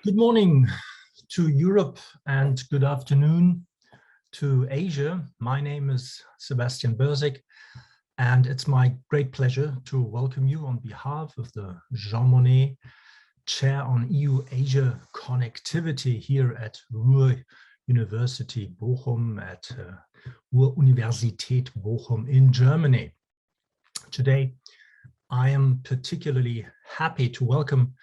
Good morning to Europe and good afternoon to Asia. My name is Sebastian Bersick, and it's my great pleasure to welcome you on behalf of the Jean Monnet Chair on EU-Asia Connectivity here at Ruhr-Universität Bochum at Ruhr-Universität Bochum in Germany. Today, I am particularly happy to welcome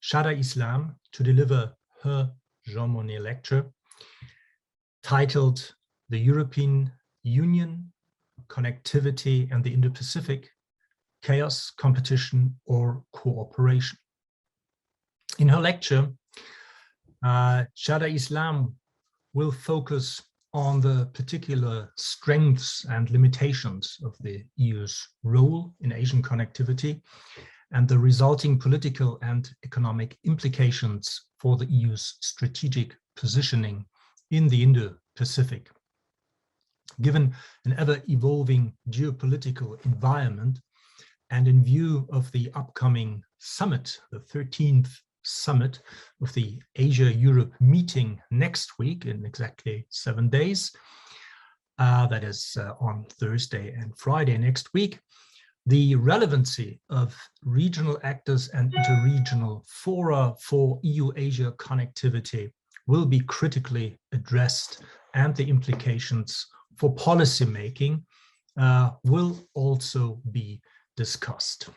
Shada Islam to deliver her Jean Monnet lecture titled The European Union, Connectivity and the Indo-Pacific, Chaos, Competition or Cooperation. In her lecture, Shada Islam will focus on the particular strengths and limitations of the EU's role in Asian connectivity and the resulting political and economic implications for the EU's strategic positioning in the Indo-Pacific. Given an ever-evolving geopolitical environment, and in view of the upcoming summit, the 13th summit of the Asia-Europe meeting next week in exactly 7 days, that is on Thursday and Friday next week, the relevancy of regional actors and interregional fora for EU-Asia connectivity will be critically addressed, and the implications for policymaking will also be discussed.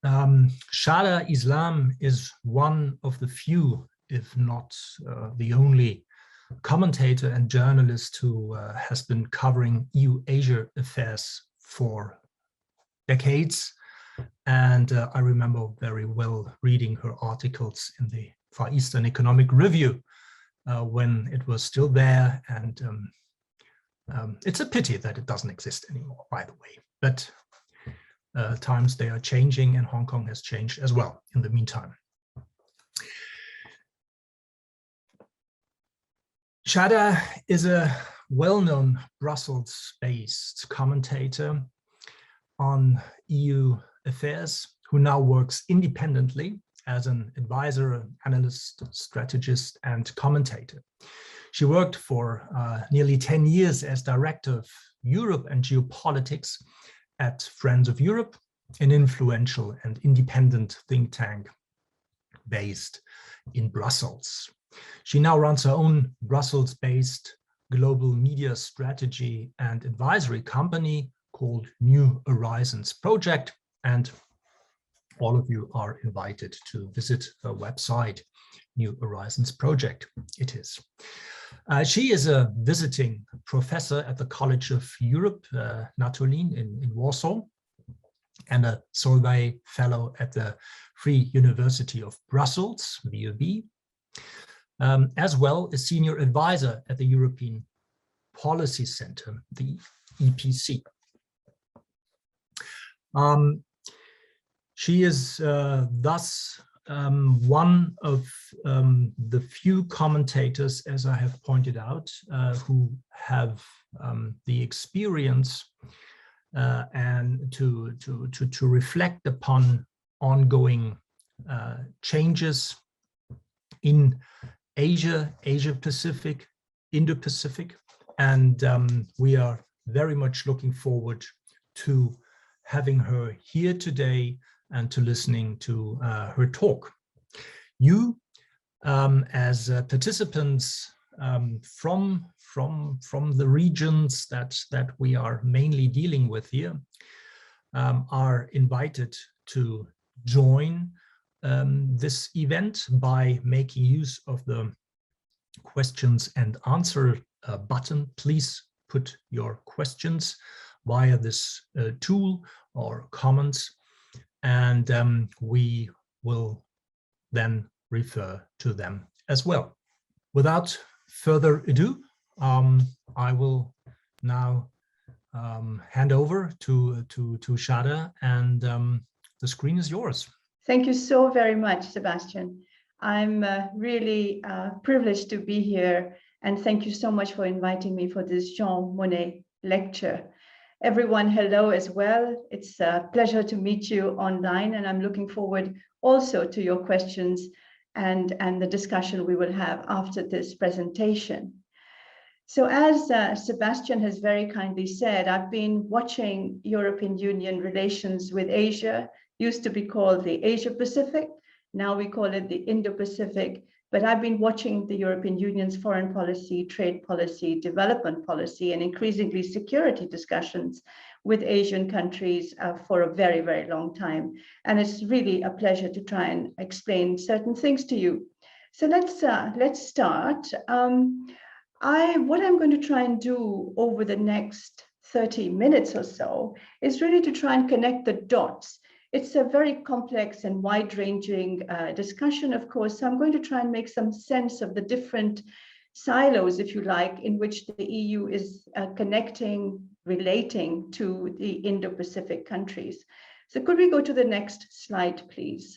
Shada Islam is one of the few, if not the only, commentator and journalist who has been covering EU-Asia affairs for decades. And I remember very well reading her articles in the Far Eastern Economic Review when it was still there. And it's a pity that it doesn't exist anymore, by the way. But times they are changing, and Hong Kong has changed as well in the meantime. Shada is a well-known Brussels-based commentator on EU affairs who now works independently as an advisor, analyst, strategist, and commentator. She worked for nearly 10 years as director of Europe and Geopolitics at Friends of Europe, an influential and independent think tank based in Brussels. She now runs her own Brussels-based global media strategy and advisory company called New Horizons Project, and all of you are invited to visit her website, New Horizons Project it is. She is a visiting professor at the College of Europe, Natolin in Warsaw, and a Solvay Fellow at the Free University of Brussels, VUB, as well as senior advisor at the European Policy Center, the EPC. She is thus one of the few commentators, as I have pointed out, who have the experience and to reflect upon ongoing changes in Asia, Asia-Pacific, Indo-Pacific, and we are very much looking forward to having her here today and to listening to her talk. You, as participants from the regions that we are mainly dealing with here, are invited to join this event by making use of the questions and answer button. Please put your questions via this tool or comments, and we will then refer to them as well. Without further ado, I will now hand over to Shada, and the screen is yours. Thank you so very much, Sebastian. I'm really privileged to be here, and thank you so much for inviting me for this Jean Monnet lecture. Everyone, hello as well. It's a pleasure to meet you online, and I'm looking forward also to your questions and the discussion we will have after this presentation. So as Sebastian has very kindly said, I've been watching European Union relations with Asia, used to be called the Asia-Pacific, now we call it the Indo-Pacific, but I've been watching the European Union's foreign policy, trade policy, development policy, and increasingly security discussions with Asian countries for a very, very long time. And it's really a pleasure to try and explain certain things to you. So let's start. What I'm going to try and do over the next 30 minutes or so is really to try and connect the dots. It's a very complex and wide-ranging discussion, of course, so I'm going to try and make some sense of the different silos, if you like, in which the EU is relating to the Indo-Pacific countries. So could we go to the next slide, please?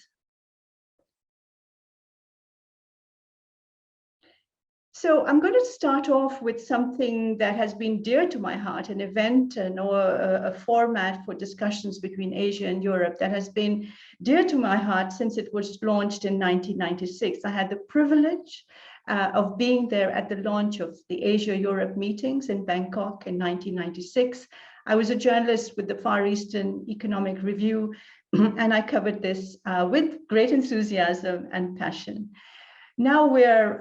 So I'm going to start off with something that has been dear to my heart, an event or a format for discussions between Asia and Europe that has been dear to my heart since it was launched in 1996. I had the privilege of being there at the launch of the Asia-Europe meetings in Bangkok in 1996. I was a journalist with the Far Eastern Economic Review, and I covered this with great enthusiasm and passion. Now we're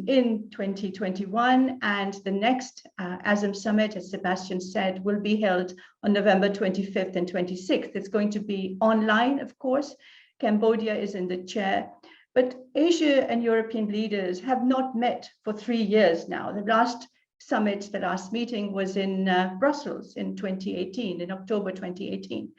in 2021, and the next ASEM summit, as Sebastian said, will be held on November 25th and 26th. It's going to be online, of course. Cambodia is in the chair, but Asia and European leaders have not met for 3 years now. The last summit, the last meeting was in Brussels in 2018, in October 2018.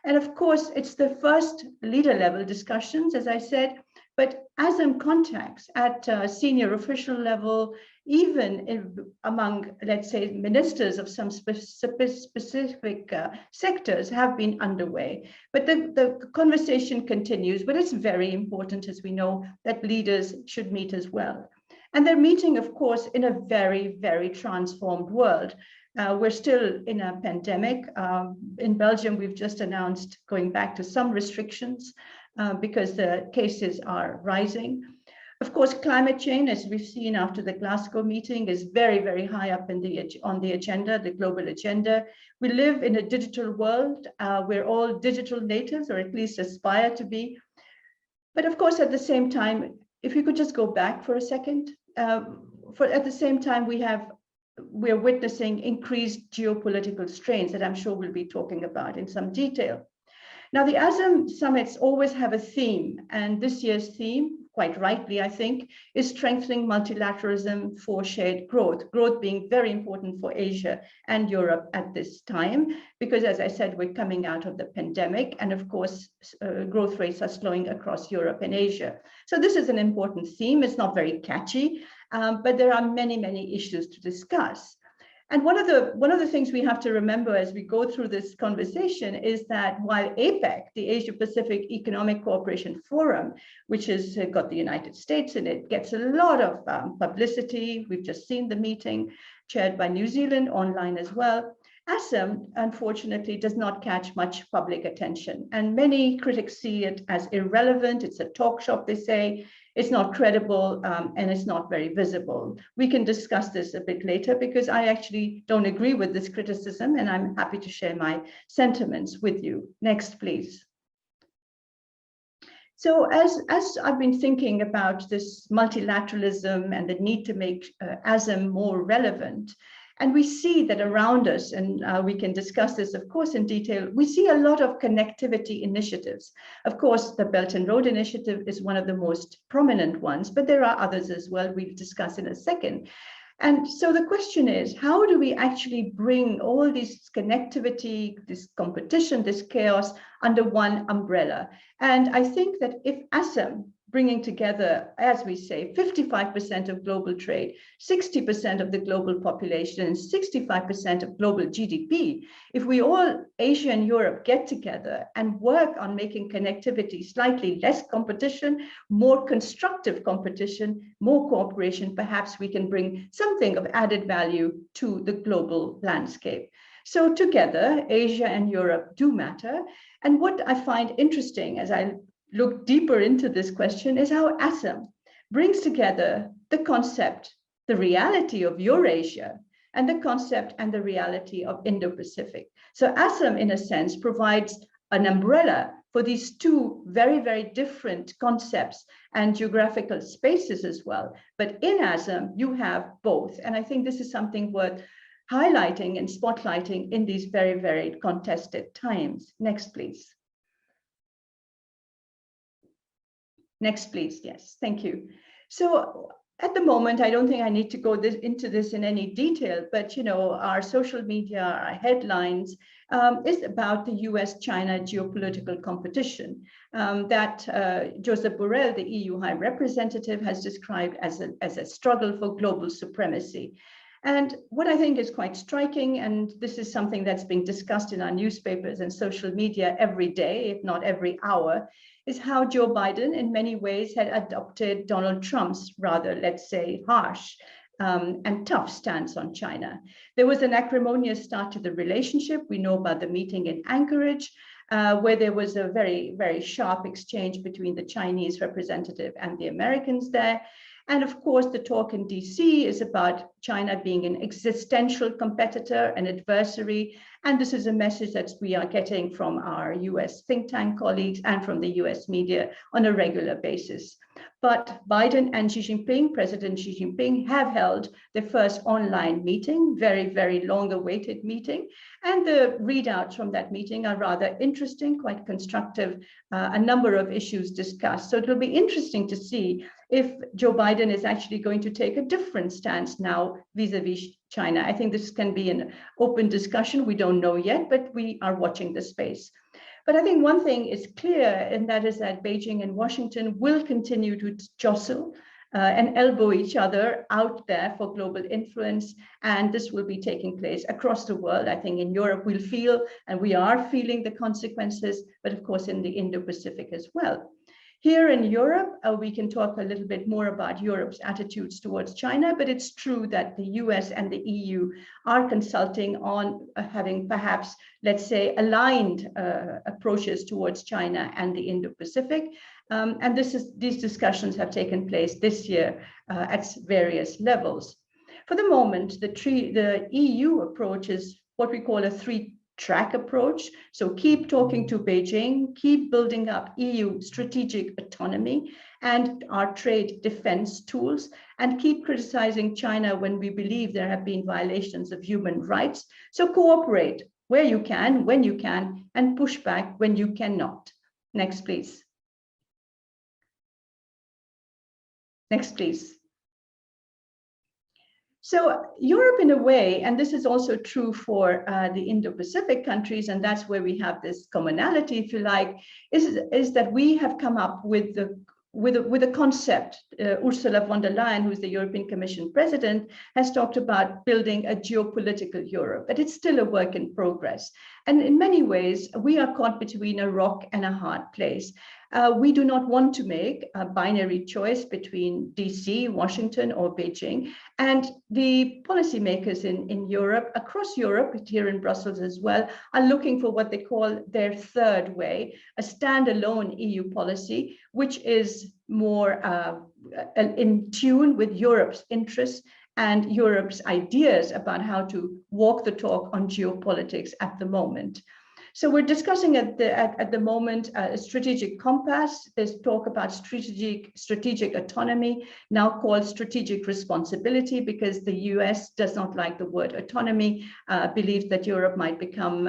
And of course, it's the first leader level discussions, as I said, but ASEM contacts at senior official level, even among, let's say, ministers of some specific sectors have been underway. But the conversation continues, but it's very important, as we know, that leaders should meet as well. And they're meeting, of course, in a very, very transformed world. We're still in a pandemic. In Belgium, we've just announced going back to some restrictions because the cases are rising. Of course, climate change, as we've seen after the Glasgow meeting, is very, very high up on the agenda, the global agenda. We live in a digital world. We're all digital natives, or at least aspire to be. But of course, at the same time, if you could just go back for a second, at the same time, we're witnessing increased geopolitical strains that I'm sure we'll be talking about in some detail. Now, the ASEM summits always have a theme, and this year's theme, quite rightly, I think, is strengthening multilateralism for shared growth, growth being very important for Asia and Europe at this time, because as I said, we're coming out of the pandemic, and of course, growth rates are slowing across Europe and Asia. So this is an important theme. It's not very catchy, but there are many, many issues to discuss. And one of the things we have to remember as we go through this conversation is that while APEC, the Asia-Pacific Economic Cooperation Forum, which has got the United States in it, gets a lot of publicity. We've just seen the meeting chaired by New Zealand online as well. ASEM, unfortunately, does not catch much public attention. And many critics see it as irrelevant. It's a talk shop, they say. It's not credible, and it's not very visible. We can discuss this a bit later because I actually don't agree with this criticism, and I'm happy to share my sentiments with you. Next, please. So as I've been thinking about this multilateralism and the need to make ASEM more relevant, and we see that around us, and we can discuss this, of course, in detail, we see a lot of connectivity initiatives. Of course, the Belt and Road Initiative is one of the most prominent ones, but there are others as well we'll discuss in a second. And so the question is, how do we actually bring all this connectivity, this competition, this chaos under one umbrella? And I think that if ASEM, bringing together, as we say, 55% of global trade, 60% of the global population, and 65% of global GDP, if we all, Asia and Europe, get together and work on making connectivity slightly less competition, more constructive competition, more cooperation, perhaps we can bring something of added value to the global landscape. So together, Asia and Europe do matter. And what I find interesting as I look deeper into this question is how ASEM brings together the concept, the reality of Eurasia, and the concept and the reality of Indo-Pacific. So ASEM, in a sense, provides an umbrella for these two very, very different concepts and geographical spaces as well. But in ASEM, you have both. And I think this is something worth highlighting and spotlighting in these very, very contested times. Next, please. Next, please. Yes, thank you. So at the moment, I don't think I need to go into this in any detail, but our social media, our headlines is about the US-China geopolitical competition that Josep Borrell, the EU High Representative, has described as a struggle for global supremacy. And what I think is quite striking, and this is something that's being discussed in our newspapers and social media every day, if not every hour, is how Joe Biden in many ways had adopted Donald Trump's rather, let's say, harsh and tough stance on China. There was an acrimonious start to the relationship. We know about the meeting in Anchorage, where there was a very, very sharp exchange between the Chinese representative and the Americans there. And of course, the talk in DC is about China being an existential competitor, an adversary. And this is a message that we are getting from our US think tank colleagues and from the US media on a regular basis. But Biden and Xi Jinping, President Xi Jinping, have held their first online meeting, very, very long awaited meeting. And the readouts from that meeting are rather interesting, quite constructive, a number of issues discussed. So it'll be interesting to see if Joe Biden is actually going to take a different stance now vis-a-vis China. I think this can be an open discussion. We don't know yet, but we are watching the space. But I think one thing is clear, and that is that Beijing and Washington will continue to jostle and elbow each other out there for global influence. And this will be taking place across the world. I think in Europe, we'll feel, and we are feeling the consequences, but of course in the Indo-Pacific as well. Here in Europe, we can talk a little bit more about Europe's attitudes towards China, but it's true that the US and the EU are consulting on having perhaps, let's say, aligned approaches towards China and the Indo-Pacific. And these discussions have taken place this year at various levels. For the moment, the EU approach is what we call a three-track approach. So keep talking to Beijing, keep building up EU strategic autonomy and our trade defense tools, and keep criticizing China when we believe there have been violations of human rights. So cooperate where you can, when you can, and push back when you cannot. Next, please. Next, please. So Europe, in a way, and this is also true for the Indo-Pacific countries, and that's where we have this commonality, if you like, is that we have come up with a concept. Ursula von der Leyen, who's the European Commission president, has talked about building a geopolitical Europe, but it's still a work in progress. And in many ways, we are caught between a rock and a hard place. We do not want to make a binary choice between DC, Washington, or Beijing. And the policymakers in Europe, across Europe, here in Brussels as well, are looking for what they call their third way, a standalone EU policy, which is more in tune with Europe's interests and Europe's ideas about how to walk the talk on geopolitics at the moment. So we're discussing at the moment a strategic compass. There's talk about strategic autonomy, now called strategic responsibility, because the US does not like the word autonomy, believes that Europe might become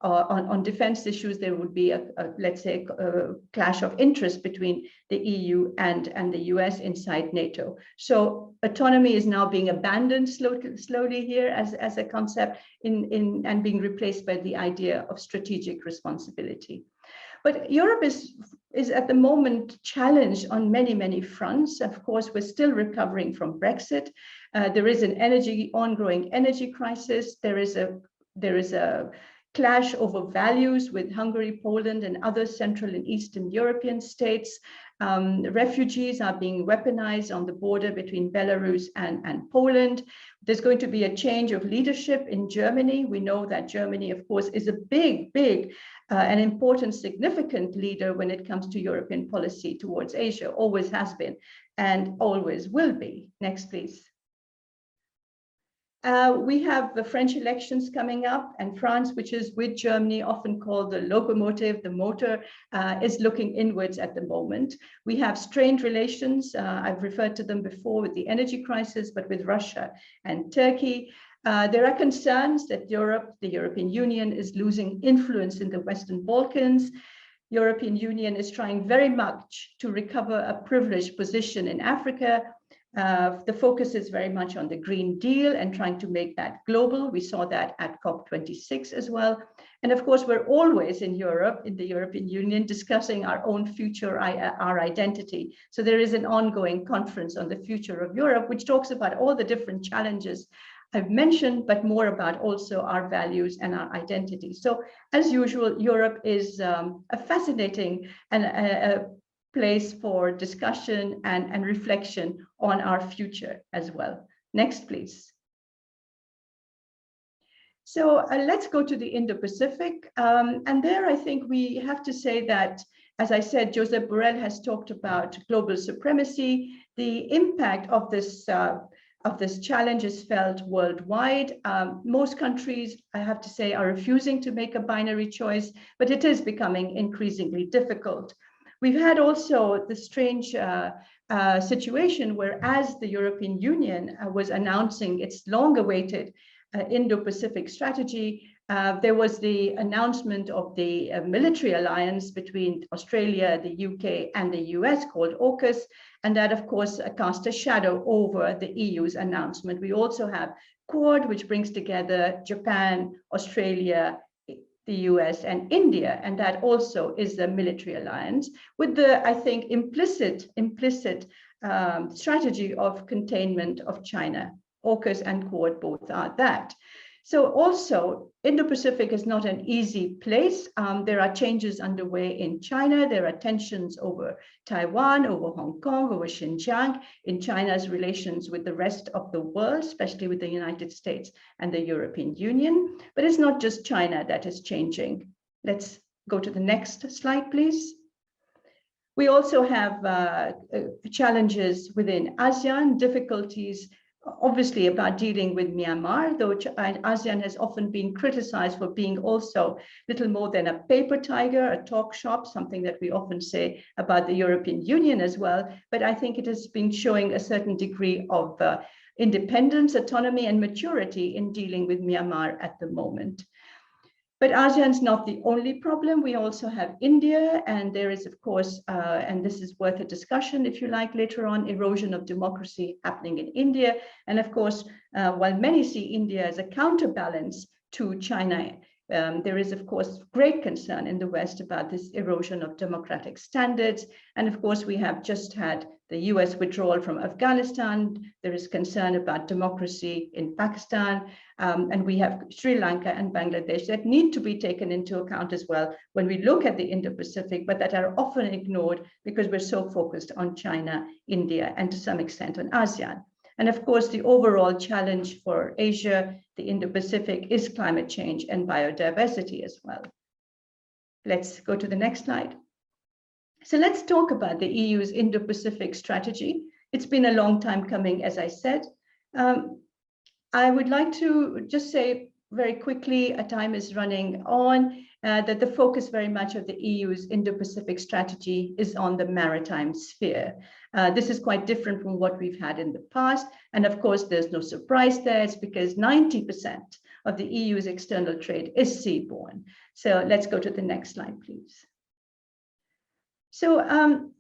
on defense issues, there would be let's say, a clash of interest between the EU and the US inside NATO. So autonomy is now being abandoned slowly here as a concept and being replaced by the idea of strategic responsibility. But Europe is at the moment challenged on many, many fronts. Of course, we're still recovering from Brexit. There is an ongoing energy crisis. There is a clash over values with Hungary, Poland, and other Central and Eastern European states. Refugees are being weaponized on the border between Belarus and Poland. There's going to be a change of leadership in Germany. We know that Germany, of course, is a big an important, significant leader when it comes to European policy towards Asia, always has been and always will be. Next, please. We have the French elections coming up, and France, which is with Germany often called the locomotive, the motor, is looking inwards at the moment. We have strained relations, I've referred to them before, with the energy crisis, but with Russia and Turkey. There are concerns that Europe, the European Union, is losing influence in the Western Balkans. European Union is trying very much to recover a privileged position in Africa. The focus is very much on the Green Deal and trying to make that global. We saw that at COP26 as well. And of course, we're always in Europe, in the European Union, discussing our own future, our identity. So there is an ongoing conference on the future of Europe, which talks about all the different challenges I've mentioned, but more about also our values and our identity. So as usual, Europe is a fascinating and a place for discussion and reflection on our future as well. Next, please. So let's go to the Indo-Pacific. And there, I think we have to say that, as I said, Josep Borrell has talked about global supremacy. The impact of this challenge is felt worldwide. Most countries, I have to say, are refusing to make a binary choice, but it is becoming increasingly difficult. We've had also the strange situation where, as the European Union was announcing its long-awaited Indo-Pacific strategy, there was the announcement of the military alliance between Australia, the UK, and the US called AUKUS, and that, of course, cast a shadow over the EU's announcement. We also have Quad, which brings together Japan, Australia, the US, and India, and that also is the military alliance with the, I think, implicit strategy of containment of China. AUKUS and Quad both are that. So also, Indo-Pacific is not an easy place. There are changes underway in China. There are tensions over Taiwan, over Hong Kong, over Xinjiang, in China's relations with the rest of the world, especially with the United States and the European Union. But it's not just China that is changing. Let's go to the next slide, please. We also have challenges within ASEAN, difficulties obviously about dealing with Myanmar, though ASEAN has often been criticized for being also little more than a paper tiger, a talk shop, something that we often say about the European Union as well. But I think it has been showing a certain degree of independence, autonomy, and maturity in dealing with Myanmar at the moment. But ASEAN is not the only problem. We also have India, and there is, of course, and this is worth a discussion, if you like, later on, erosion of democracy happening in India. And of course, while many see India as a counterbalance to China, there is, of course, great concern in the West about this erosion of democratic standards. And of course, we have just had the US withdrawal from Afghanistan. There is concern about democracy in Pakistan. And we have Sri Lanka and Bangladesh that need to be taken into account as well when we look at the Indo-Pacific, but that are often ignored because we're so focused on China, India, and to some extent on ASEAN. And of course, the overall challenge for Asia, the Indo-Pacific, is climate change and biodiversity as well. Let's go to the next slide. So let's talk about the EU's Indo-Pacific strategy. It's been a long time coming, as I said. I would like to just say very quickly, time is running on, that the focus very much of the EU's Indo-Pacific strategy is on the maritime sphere. This is quite different from what we've had in the past. And of course, there's no surprise there. It's because 90% of the EU's external trade is seaborne. So let's go to the next slide, please. So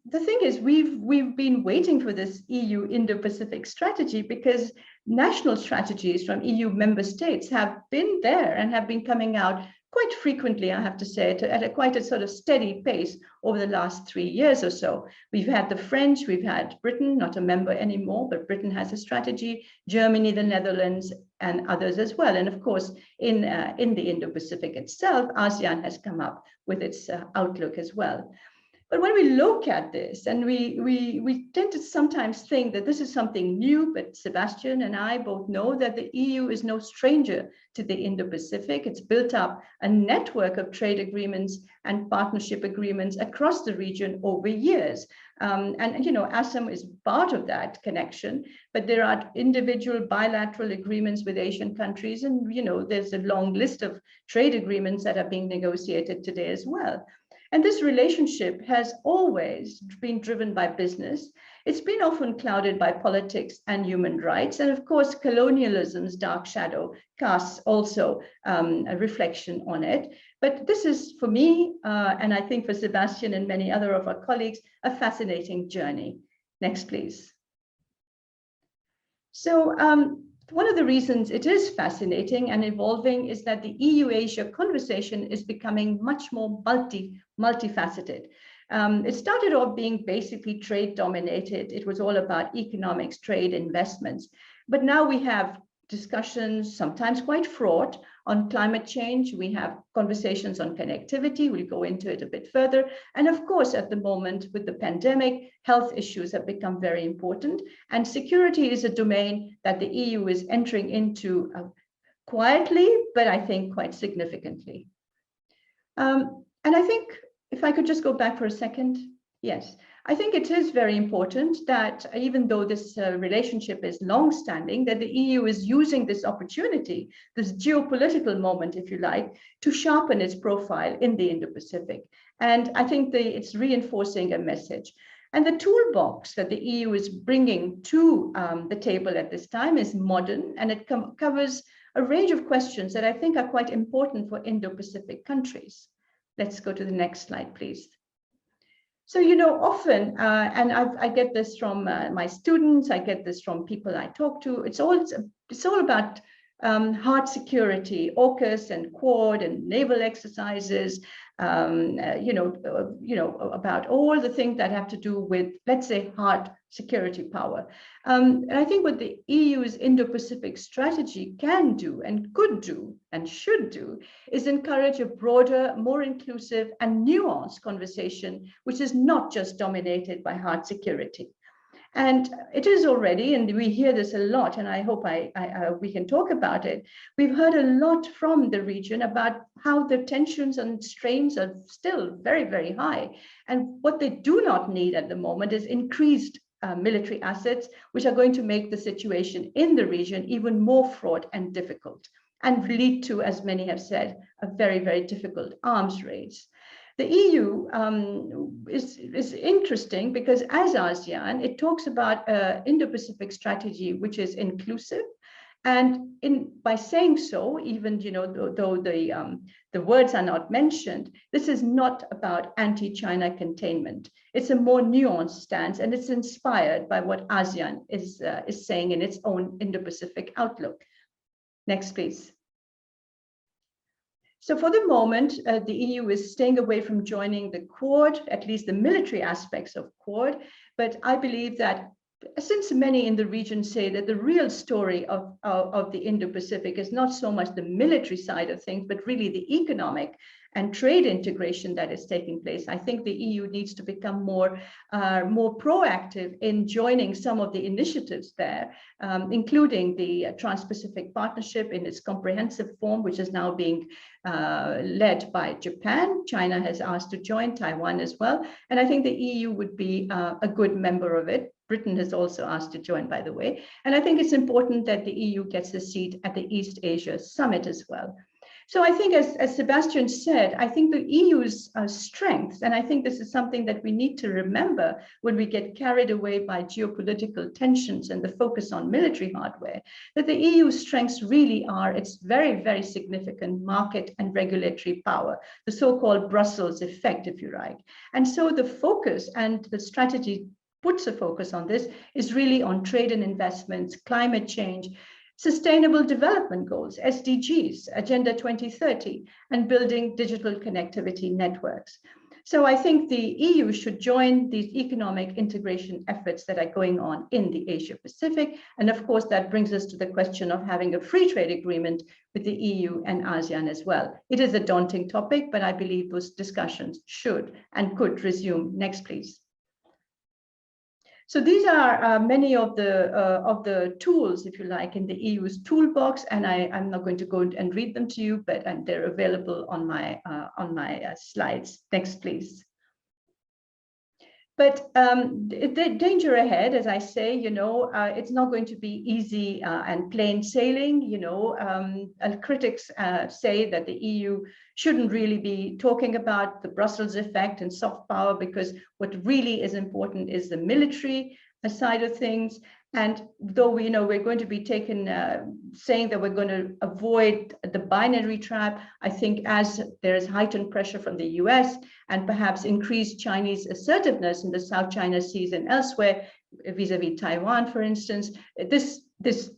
the thing is, we've been waiting for this EU Indo-Pacific strategy because national strategies from EU member states have been there and have been coming out quite frequently, I have to say, at quite a sort of steady pace over the last 3 years or so. We've had the French, we've had Britain, not a member anymore, but Britain has a strategy, Germany, the Netherlands, and others as well. And of course, in the Indo-Pacific itself, ASEAN has come up with its outlook as well. But when we look at this, and we tend to sometimes think that this is something new, but Sebastian and I both know that the EU is no stranger to the Indo-Pacific. It's built up a network of trade agreements and partnership agreements across the region over years. And you know, ASEM is part of that connection, but there are individual bilateral agreements with Asian countries, and you know, there's a long list of trade agreements that are being negotiated today as well. And this relationship has always been driven by business. It's been often clouded by politics and human rights. And of course, colonialism's dark shadow casts also a reflection on it. But this is, for me, and I think for Sebastian and many other of our colleagues, a fascinating journey. Next, please. So one of the reasons it is fascinating and evolving is that the EU-Asia conversation is becoming much more multifaceted. It started off being basically trade dominated. It was all about economics, trade, investments. But now we have discussions, sometimes quite fraught, on climate change. We have conversations on connectivity. We'll go into it a bit further. And of course, at the moment with the pandemic, health issues have become very important. And security is a domain that the EU is entering into quietly, but I think quite significantly. And I think if I could just go back for a second. Yes, I think it is very important that even though this relationship is long-standing, that the EU is using this opportunity, this geopolitical moment, if you like, to sharpen its profile in the Indo-Pacific. And I think it's reinforcing a message. And the toolbox that the EU is bringing to the table at this time is modern, and it covers a range of questions that I think are quite important for Indo-Pacific countries. Let's go to the next slide, please. So, you know, often, and I get this from my students, I get this from people I talk to, it's all about hard security, AUKUS and Quad and naval exercises, about all the things that have to do with, let's say, hard security power. And I think what the EU's Indo-Pacific strategy can do and could do and should do is encourage a broader, more inclusive and nuanced conversation, which is not just dominated by hard security. And it is already, and we hear this a lot, and I hope we can talk about it. We've heard a lot from the region about how the tensions and strains are still very, very high. And what they do not need at the moment is increased military assets, which are going to make the situation in the region even more fraught and difficult, and lead to, as many have said, a very, very difficult arms race. The EU is interesting because as ASEAN, it talks about an Indo-Pacific strategy which is inclusive. And by saying so, even though the words are not mentioned, this is not about anti-China containment. It's a more nuanced stance, and it's inspired by what ASEAN is saying in its own Indo-Pacific outlook. Next, please. So for the moment, the EU is staying away from joining the Quad, at least the military aspects of Quad. But I believe that since many in the region say that the real story of the Indo-Pacific is not so much the military side of things, but really the economic and trade integration that is taking place, I think the EU needs to become more proactive in joining some of the initiatives there, including the Trans-Pacific Partnership in its comprehensive form, which is now being led by Japan. China has asked to join, Taiwan as well. And I think the EU would be a good member of it. Britain has also asked to join, by the way. And I think it's important that the EU gets a seat at the East Asia Summit as well. So I think, as Sebastian said, I think the EU's strengths, and I think this is something that we need to remember when we get carried away by geopolitical tensions and the focus on military hardware, that the EU's strengths really are its very, very significant market and regulatory power, the so-called Brussels effect, if you like. And so the focus and the strategy puts a focus on this is really on trade and investments, climate change, Sustainable Development Goals, SDGs, Agenda 2030, and building digital connectivity networks. So I think the EU should join these economic integration efforts that are going on in the Asia-Pacific. And of course, that brings us to the question of having a free trade agreement with the EU and ASEAN as well. It is a daunting topic, but I believe those discussions should and could resume. Next, please. So these are many of the tools, if you like, in the EU's toolbox, and I'm not going to go and read them to you, but they're available on my slides. Next, please. But the danger ahead, as I say, it's not going to be easy and plain sailing. Critics say that the EU shouldn't really be talking about the Brussels effect and soft power, because what really is important is the military side of things. And though we're going to be saying that we're going to avoid the binary trap, I think as there is heightened pressure from the US and perhaps increased Chinese assertiveness in the South China Seas and elsewhere, vis-a-vis Taiwan, for instance, this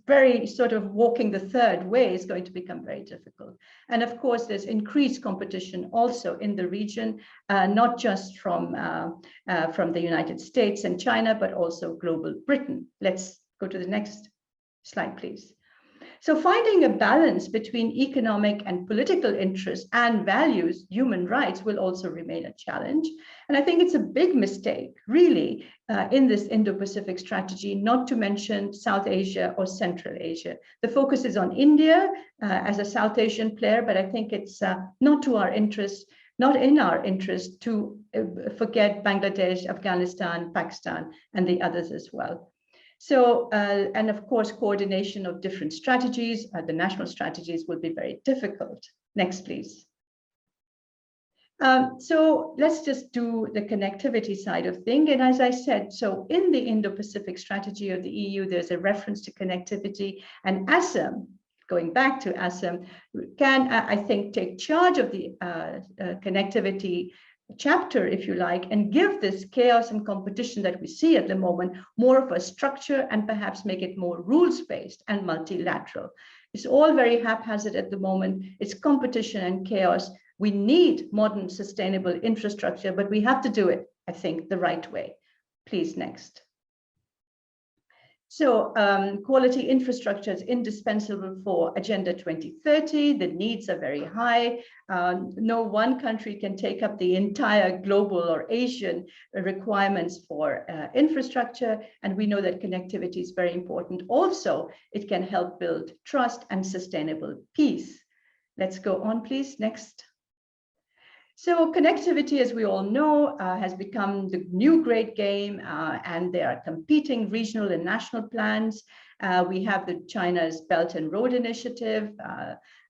very sort of walking the third way is going to become very difficult. And of course, there's increased competition also in the region, not just from the United States and China, but also global Britain. Let's go to the next slide, please. So finding a balance between economic and political interests and values, human rights, will also remain a challenge. And I think it's a big mistake, really, in this Indo-Pacific strategy, not to mention South Asia or Central Asia. The focus is on India as a South Asian player, but I think it's not to our interest, not in our interest to forget Bangladesh, Afghanistan, Pakistan, and the others as well. So, and of course, coordination of different strategies, the national strategies, will be very difficult. Next, please. So let's just do the connectivity side of things. And as I said, so in the Indo-Pacific strategy of the EU, there's a reference to connectivity, and ASEM, going back to ASEM, can, I think, take charge of the connectivity chapter, if you like, and give this chaos and competition that we see at the moment more of a structure and perhaps make it more rules-based and multilateral. It's all very haphazard at the moment. It's competition and chaos. We need modern sustainable infrastructure, but we have to do it, I think, the right way. Please, next. So quality infrastructure is indispensable for Agenda 2030. The needs are very high. No one country can take up the entire global or Asian requirements for infrastructure. And we know that connectivity is very important. Also, it can help build trust and sustainable peace. Let's go on, please. Next. So connectivity, as we all know, has become the new great game, and there are competing regional and national plans. We have the China's Belt and Road Initiative,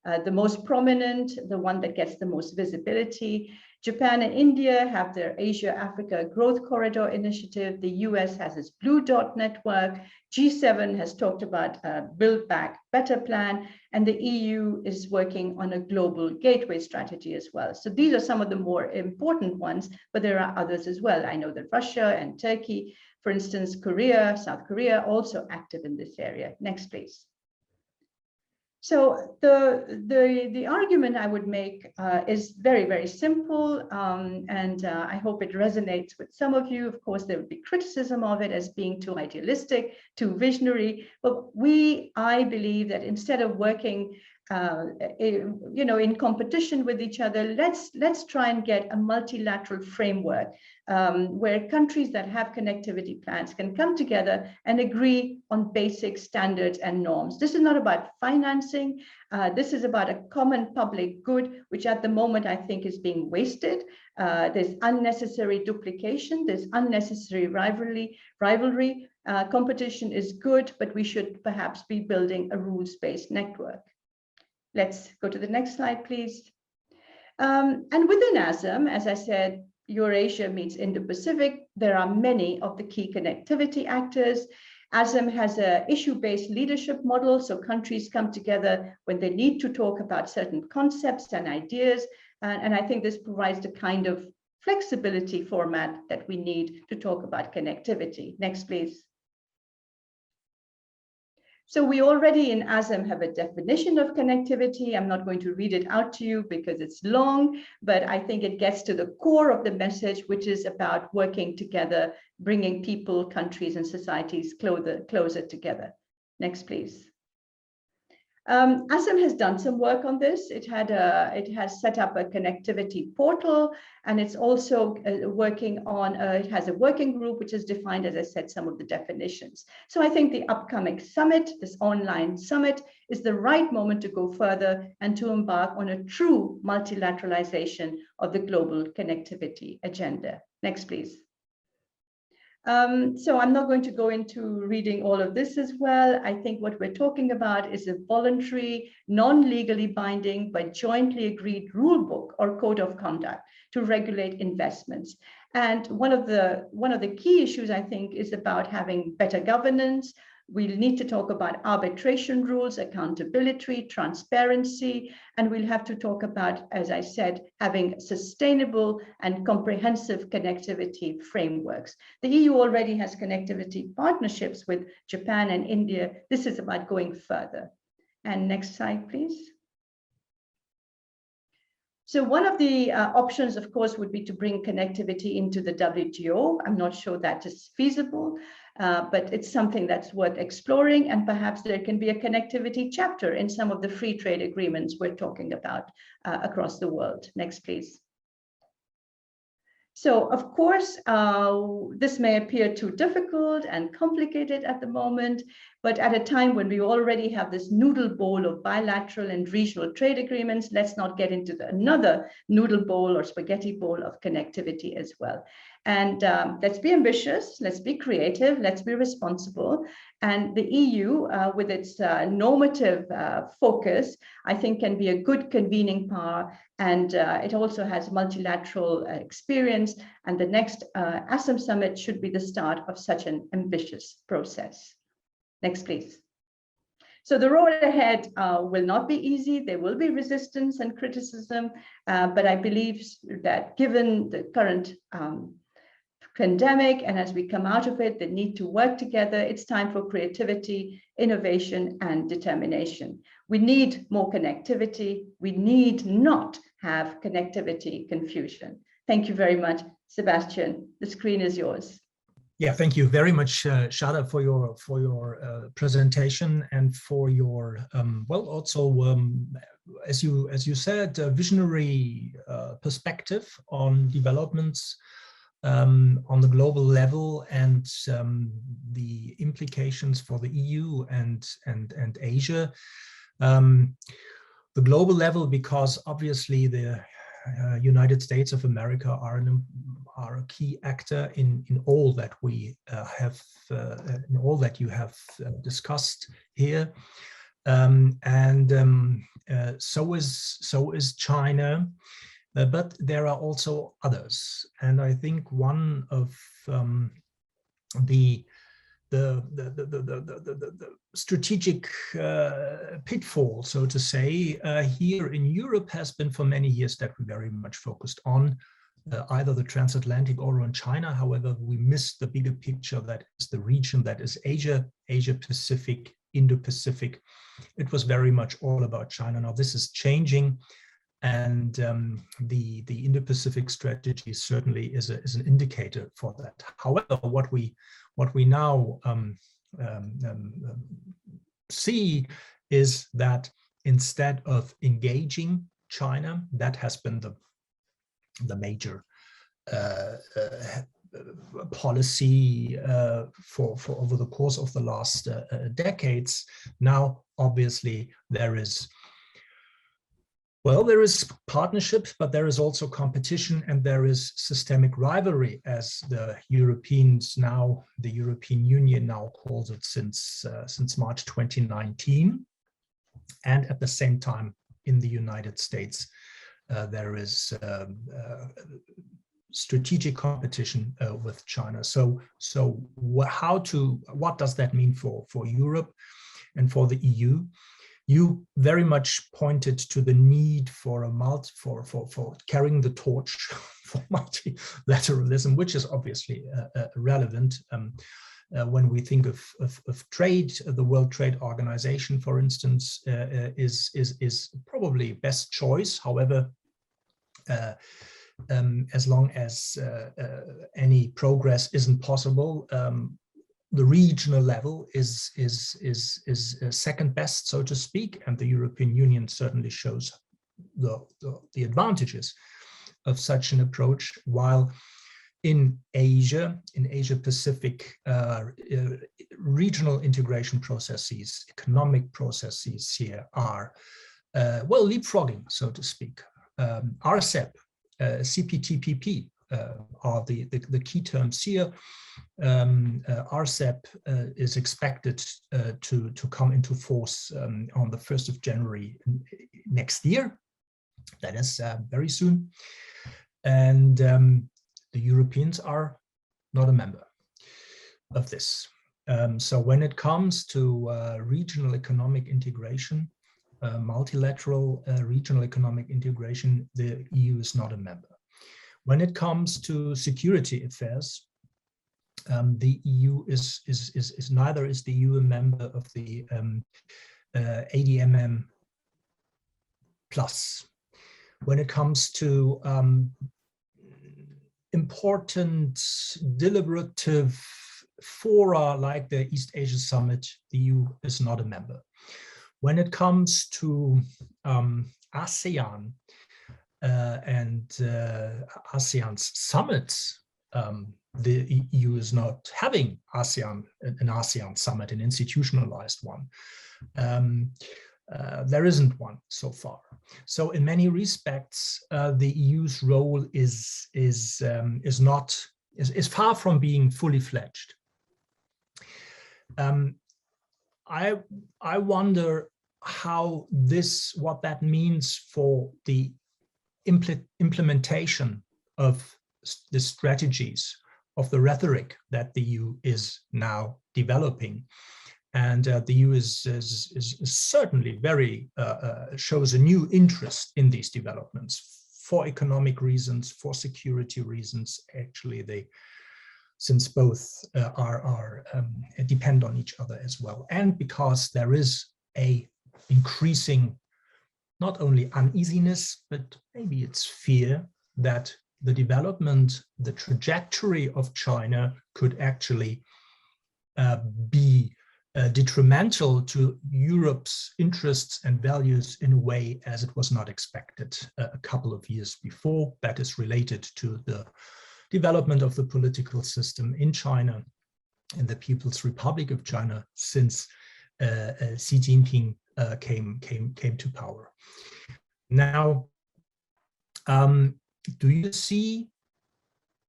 the most prominent, the one that gets the most visibility. Japan and India have their Asia-Africa Growth Corridor Initiative. The US has its Blue Dot Network. G7 has talked about a Build Back Better plan, and the EU is working on a global gateway strategy as well. So these are some of the more important ones, but there are others as well. I know that Russia and Turkey, for instance, Korea, South Korea, also active in this area. Next, please. So the argument I would make is very, very simple, and I hope it resonates with some of you. Of course, there would be criticism of it as being too idealistic, too visionary, but I believe that instead of working in competition with each other, let's try and get a multilateral framework where countries that have connectivity plans can come together and agree on basic standards and norms. This is not about financing. This is about a common public good, which at the moment I think is being wasted. There's unnecessary duplication. There's unnecessary rivalry. Competition is good, but we should perhaps be building a rules-based network. Let's go to the next slide, please. And within ASEM, as I said, Eurasia meets Indo-Pacific. There are many of the key connectivity actors. ASEM has an issue-based leadership model, so countries come together when they need to talk about certain concepts and ideas. And I think this provides the kind of flexibility format that we need to talk about connectivity. Next, please. So we already in ASEM have a definition of connectivity. I'm not going to read it out to you because it's long, but I think it gets to the core of the message, which is about working together, bringing people, countries, and societies closer together. Next, please. ASEM has done some work on this. It has set up a connectivity portal, and it's also working on, it has a working group which has defined, as I said, some of the definitions. So I think the upcoming summit, this online summit, is the right moment to go further and to embark on a true multilateralization of the global connectivity agenda. Next, please. So I'm not going to go into reading all of this as well. I think what we're talking about is a voluntary, non-legally binding, but jointly agreed rule book or code of conduct to regulate investments. And one of the key issues, I think, is about having better governance. We'll need to talk about arbitration rules, accountability, transparency, and we'll have to talk about, as I said, having sustainable and comprehensive connectivity frameworks. The EU already has connectivity partnerships with Japan and India. This is about going further. And next slide, please. So one of the options, of course, would be to bring connectivity into the WTO. I'm not sure that is feasible, but it's something that's worth exploring. And perhaps there can be a connectivity chapter in some of the free trade agreements we're talking about across the world. Next, please. So, of course, this may appear too difficult and complicated at the moment, but at a time when we already have this noodle bowl of bilateral and regional trade agreements, let's not get into another noodle bowl or spaghetti bowl of connectivity as well. And let's be ambitious, let's be creative, let's be responsible. And the EU, with its normative focus, I think can be a good convening power. And it also has multilateral experience. And the next ASEM summit should be the start of such an ambitious process. Next, please. So the road ahead will not be easy. There will be resistance and criticism, but I believe that given the current pandemic, and as we come out of it, the need to work together, it's time for creativity, innovation, and determination. We need more connectivity. We need not have connectivity confusion. Thank you very much, Sebastian. The screen is yours. Yeah, thank you very much, Shada, for your presentation and for your well, also as you said, a visionary perspective on developments on the global level and the implications for the EU and Asia. The global level, because obviously the United States of America are a key actor in all that we have, in all that you have discussed here, so is China. But there are also others, and I think one of the strategic pitfall, so to say, here in Europe has been for many years that we very much focused on either the transatlantic or on China. However, we missed the bigger picture that is the region that is Asia, Asia-Pacific, Indo-Pacific. It was very much all about China. Now this is changing. And the Indo-Pacific strategy certainly is an indicator for that. However, what we now see is that instead of engaging China, that has been the major policy for over the course of the last decades. Now, obviously, there is partnership, but there is also competition and there is systemic rivalry, as the European Union now calls it since March 2019. And at the same time, in the United States, there is strategic competition with China. So what does that mean for Europe and for the EU? You very much pointed to the need for carrying the torch for multilateralism, which is obviously relevant. When we think of trade, the World Trade Organization, for instance, is probably best choice. However, as long as any progress isn't possible, the regional level is second best, so to speak, and the European Union certainly shows the advantages of such an approach, while in Asia-Pacific, regional integration processes, economic processes here are, well, leapfrogging, so to speak. ASEM, CEAPPP are the key terms here. ASEM is expected to come into force on the 1st of January next year. That is very soon. And the Europeans are not a member of this. So when it comes to regional economic integration, multilateral regional economic integration, the EU is not a member. When it comes to security affairs, the EU is neither is the EU a member of the ADMM plus. When it comes to important deliberative fora like the East Asia Summit, the EU is not a member. When it comes to ASEAN and ASEAN's summits, the EU is not having an ASEAN summit, an institutionalized one. There isn't one so far. So in many respects, the EU's role is far from being fully fledged. I wonder what that means for the implementation of the strategies, of the rhetoric that the EU is now developing. And the EU is certainly shows a new interest in these developments for economic reasons, for security reasons. Actually, since both depend on each other as well. And because there is a increasing, not only uneasiness, but maybe it's fear that the development, the trajectory of China could actually be detrimental to Europe's interests and values in a way as it was not expected a couple of years before. That is related to the development of the political system in China, in the People's Republic of China, since Xi Jinping came to power. Now, do you see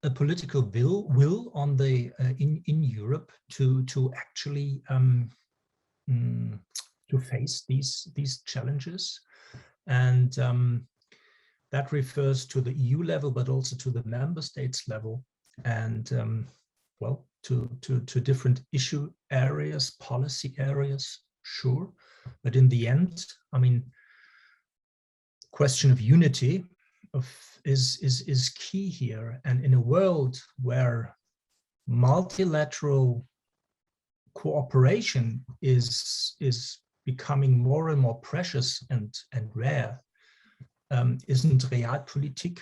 a political will on the in Europe to actually to face these challenges? And that refers to the EU level, but also to the member states level, and well, to different issue areas, policy areas, sure. But in the end, I mean, question of unity is key here. And in a world where multilateral cooperation is becoming more and more precious and rare, isn't Realpolitik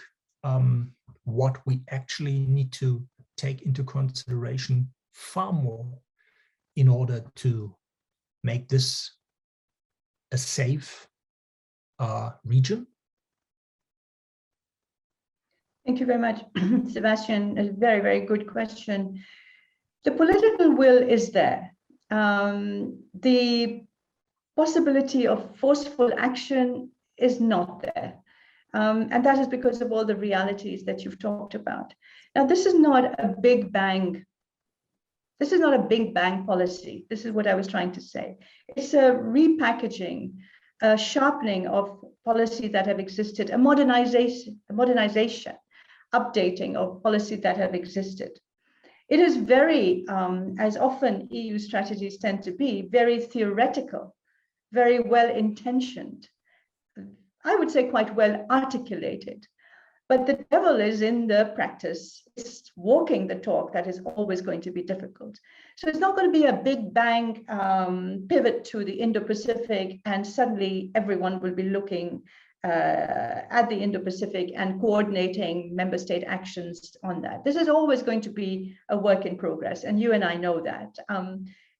what we actually need to take into consideration far more in order to make this a safe region? Thank you very much, Sebastian. A very, very good question. The political will is there. The possibility of forceful action is not there. And that is because of all the realities that you've talked about. Now, this is not a big bang. This is not a big bang policy. This is what I was trying to say. It's a repackaging, a sharpening of policies that have existed, a modernization, updating of policies that have existed. It is very, as often EU strategies tend to be, very theoretical, very well intentioned. I would say quite well articulated. But the devil is in the practice. It's walking the talk that is always going to be difficult. So it's not going to be a big bang pivot to the Indo-Pacific and suddenly everyone will be looking at the Indo-Pacific and coordinating member state actions on that. This is always going to be a work in progress, and you and I know that.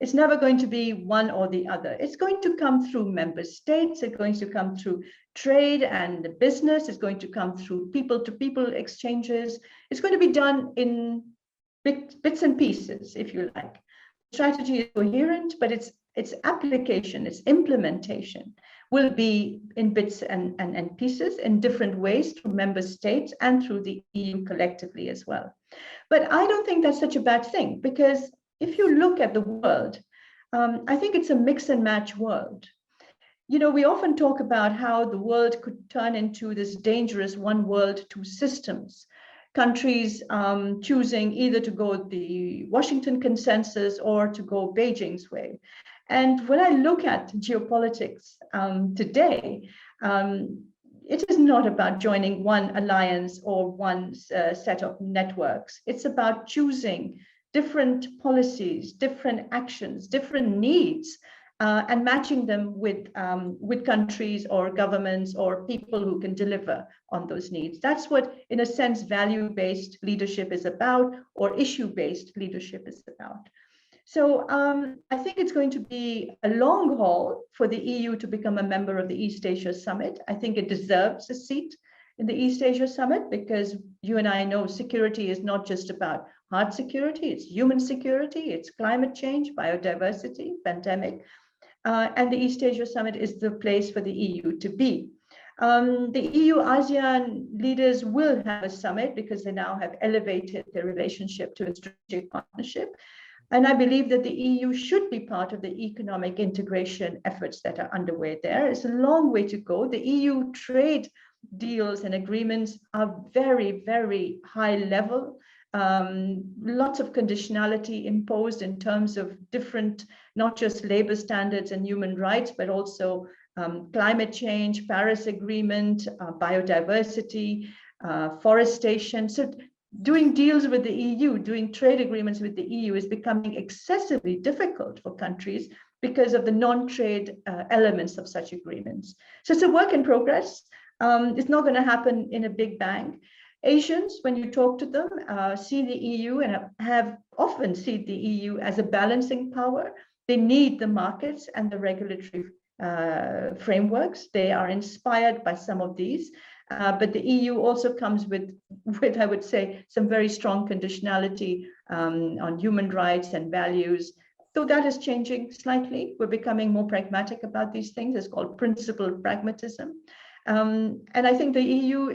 It's never going to be one or the other. It's going to come through member states. It's going to come through trade and business. It's going to come through people-to-people exchanges. It's going to be done in bits and pieces, if you like. The strategy is coherent, but its application, its implementation will be in bits and pieces in different ways through member states and through the EU collectively as well. But I don't think that's such a bad thing, because if you look at the world, I think it's a mix and match world. You know, we often talk about how the world could turn into this dangerous one world, two systems. Countries choosing either to go the Washington consensus or to go Beijing's way. And when I look at geopolitics today, it is not about joining one alliance or one set of networks. It's about choosing different policies, different actions, different needs, and matching them with countries or governments or people who can deliver on those needs. That's what, in a sense, value-based leadership is about, or issue-based leadership is about. So I think it's going to be a long haul for the EU to become a member of the East Asia Summit. I think it deserves a seat in the East Asia Summit, because you and I know security is not just about hard security, it's human security, it's climate change, biodiversity, pandemic. And the East Asia Summit is the place for the EU to be. The EU-ASEAN leaders will have a summit because they now have elevated their relationship to a strategic partnership. And I believe that the EU should be part of the economic integration efforts that are underway there. It's a long way to go. The EU trade deals and agreements are very, very high level. Lots of conditionality imposed in terms of different, not just labor standards and human rights, but also climate change, Paris Agreement, biodiversity, forestation. So doing deals with the EU, doing trade agreements with the EU is becoming excessively difficult for countries because of the non-trade elements of such agreements. So it's a work in progress. It's not going to happen in a big bang. Asians, when you talk to them, see the EU and have often seen the EU as a balancing power. They need the markets and the regulatory frameworks. They are inspired by some of these, but the EU also comes with, I would say, some very strong conditionality on human rights and values. So that is changing slightly. We're becoming more pragmatic about these things. It's called principled pragmatism. And I think the EU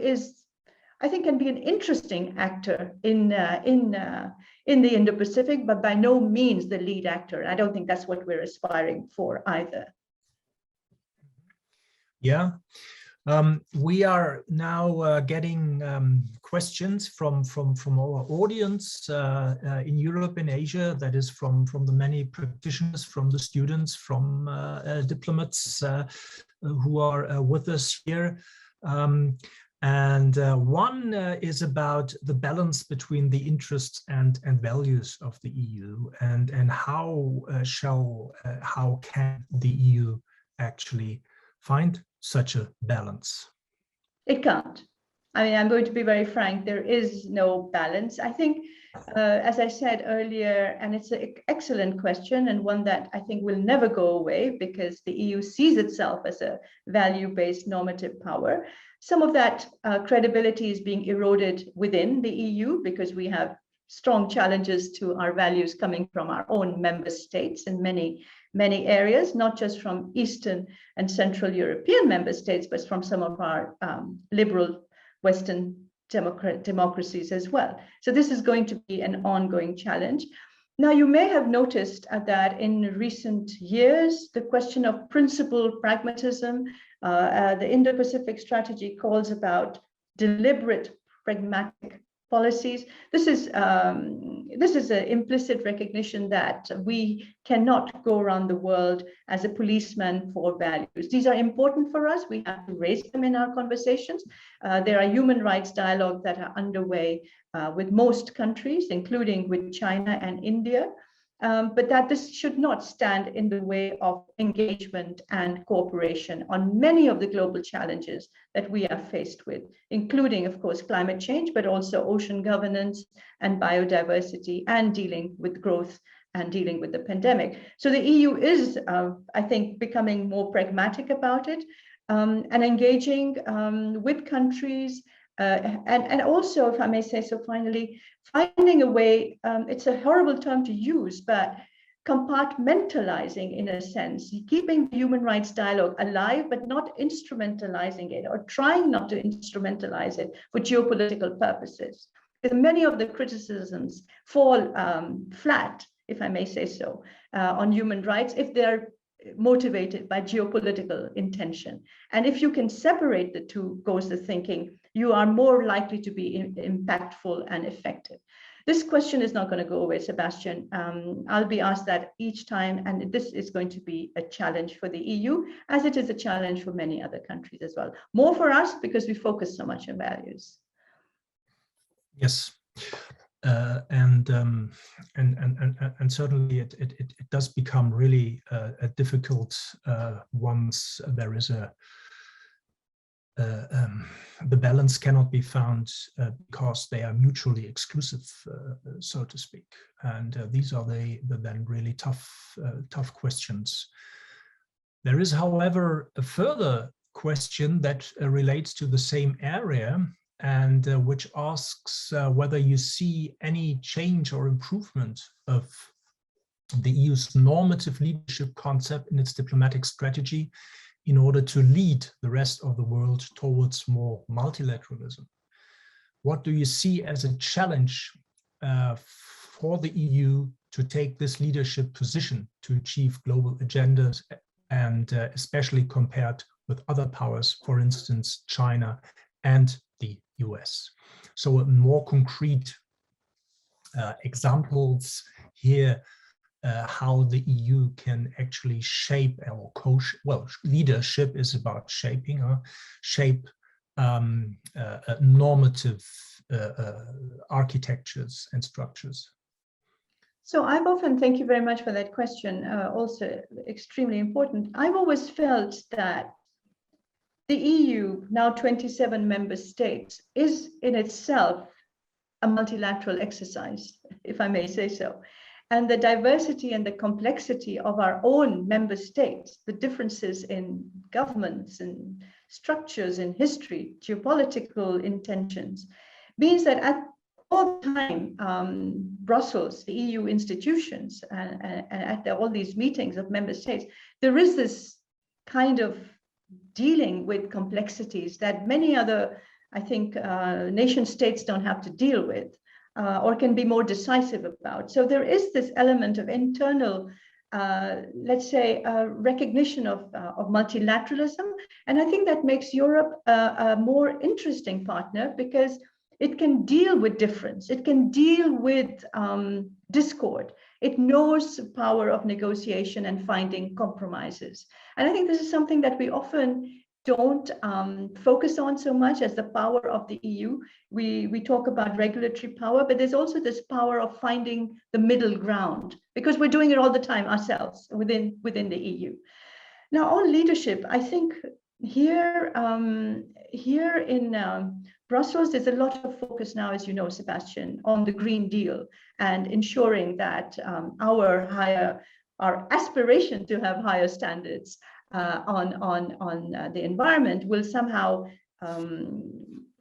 can be an interesting actor in the Indo-Pacific, but by no means the lead actor. I don't think that's what we're aspiring for either. Yeah, we are now getting questions from our audience in Europe and Asia. That is from the many practitioners, from the students, from diplomats who are with us here. And one is about the balance between the interests and values of the EU, and how can the EU actually find such a balance? It can't. I mean, I'm going to be very frank, there is no balance. I think, as I said earlier, and it's an excellent question and one that I think will never go away because the EU sees itself as a value-based normative power. Some of that credibility is being eroded within the EU because we have strong challenges to our values coming from our own member states in many areas, not just from Eastern and Central European member states, but from some of our liberal Western democracies as well. So this is going to be an ongoing challenge. Now, you may have noticed that in recent years, the question of principled pragmatism, the Indo-Pacific strategy calls about deliberate pragmatic policies. This is an implicit recognition that we cannot go around the world as a policeman for values. These are important for us. We have to raise them in our conversations. There are human rights dialogues that are underway with most countries, including with China and India. But that this should not stand in the way of engagement and cooperation on many of the global challenges that we are faced with, including, of course, climate change, but also ocean governance and biodiversity, and dealing with growth and dealing with the pandemic. So the EU is, I think, becoming more pragmatic about it, and engaging with countries, and also, if I may say so finally, finding a way, it's a horrible term to use, but compartmentalizing, in a sense, keeping the human rights dialogue alive, but not instrumentalizing it, or trying not to instrumentalize it for geopolitical purposes. Because many of the criticisms fall flat, if I may say so, on human rights if they're motivated by geopolitical intention. And if you can separate the two, goes the thinking, you are more likely to be impactful and effective. This question is not going to go away, Sebastian. I'll be asked that each time, and this is going to be a challenge for the EU, as it is a challenge for many other countries as well. More for us because we focus so much on values. Yes. And certainly it does become really difficult once there is the balance cannot be found because they are mutually exclusive, so to speak. And these are the then really tough questions. There is, however, a further question that relates to the same area, and which asks whether you see any change or improvement of the EU's normative leadership concept in its diplomatic strategy in order to lead the rest of the world towards more multilateralism. What do you see as a challenge for the EU to take this leadership position to achieve global agendas, and especially compared with other powers, for instance, China and the US? So more concrete examples here, how the EU can actually shape our leadership is about shaping, shape normative architectures and structures. So I've often, thank you very much for that question, also extremely important. I've always felt that the EU, now 27 member states, is in itself a multilateral exercise, if I may say so. And the diversity and the complexity of our own member states, the differences in governments and structures in history, geopolitical intentions, means that at all the time, Brussels, the EU institutions, and at all these meetings of member states, there is this kind of dealing with complexities that many other, I think, nation states don't have to deal with, or can be more decisive about. So there is this element of internal, let's say, recognition of multilateralism. And I think that makes Europe a more interesting partner, because it can deal with difference. It can deal with discord. It knows the power of negotiation and finding compromises. And I think this is something that we often don't focus on so much as the power of the EU. We talk about regulatory power, but there's also this power of finding the middle ground, because we're doing it all the time ourselves within the EU. Now, on leadership, I think here in Brussels, there's a lot of focus now, as you know, Sebastian, on the Green Deal and ensuring that our aspiration to have higher standards on the environment will somehow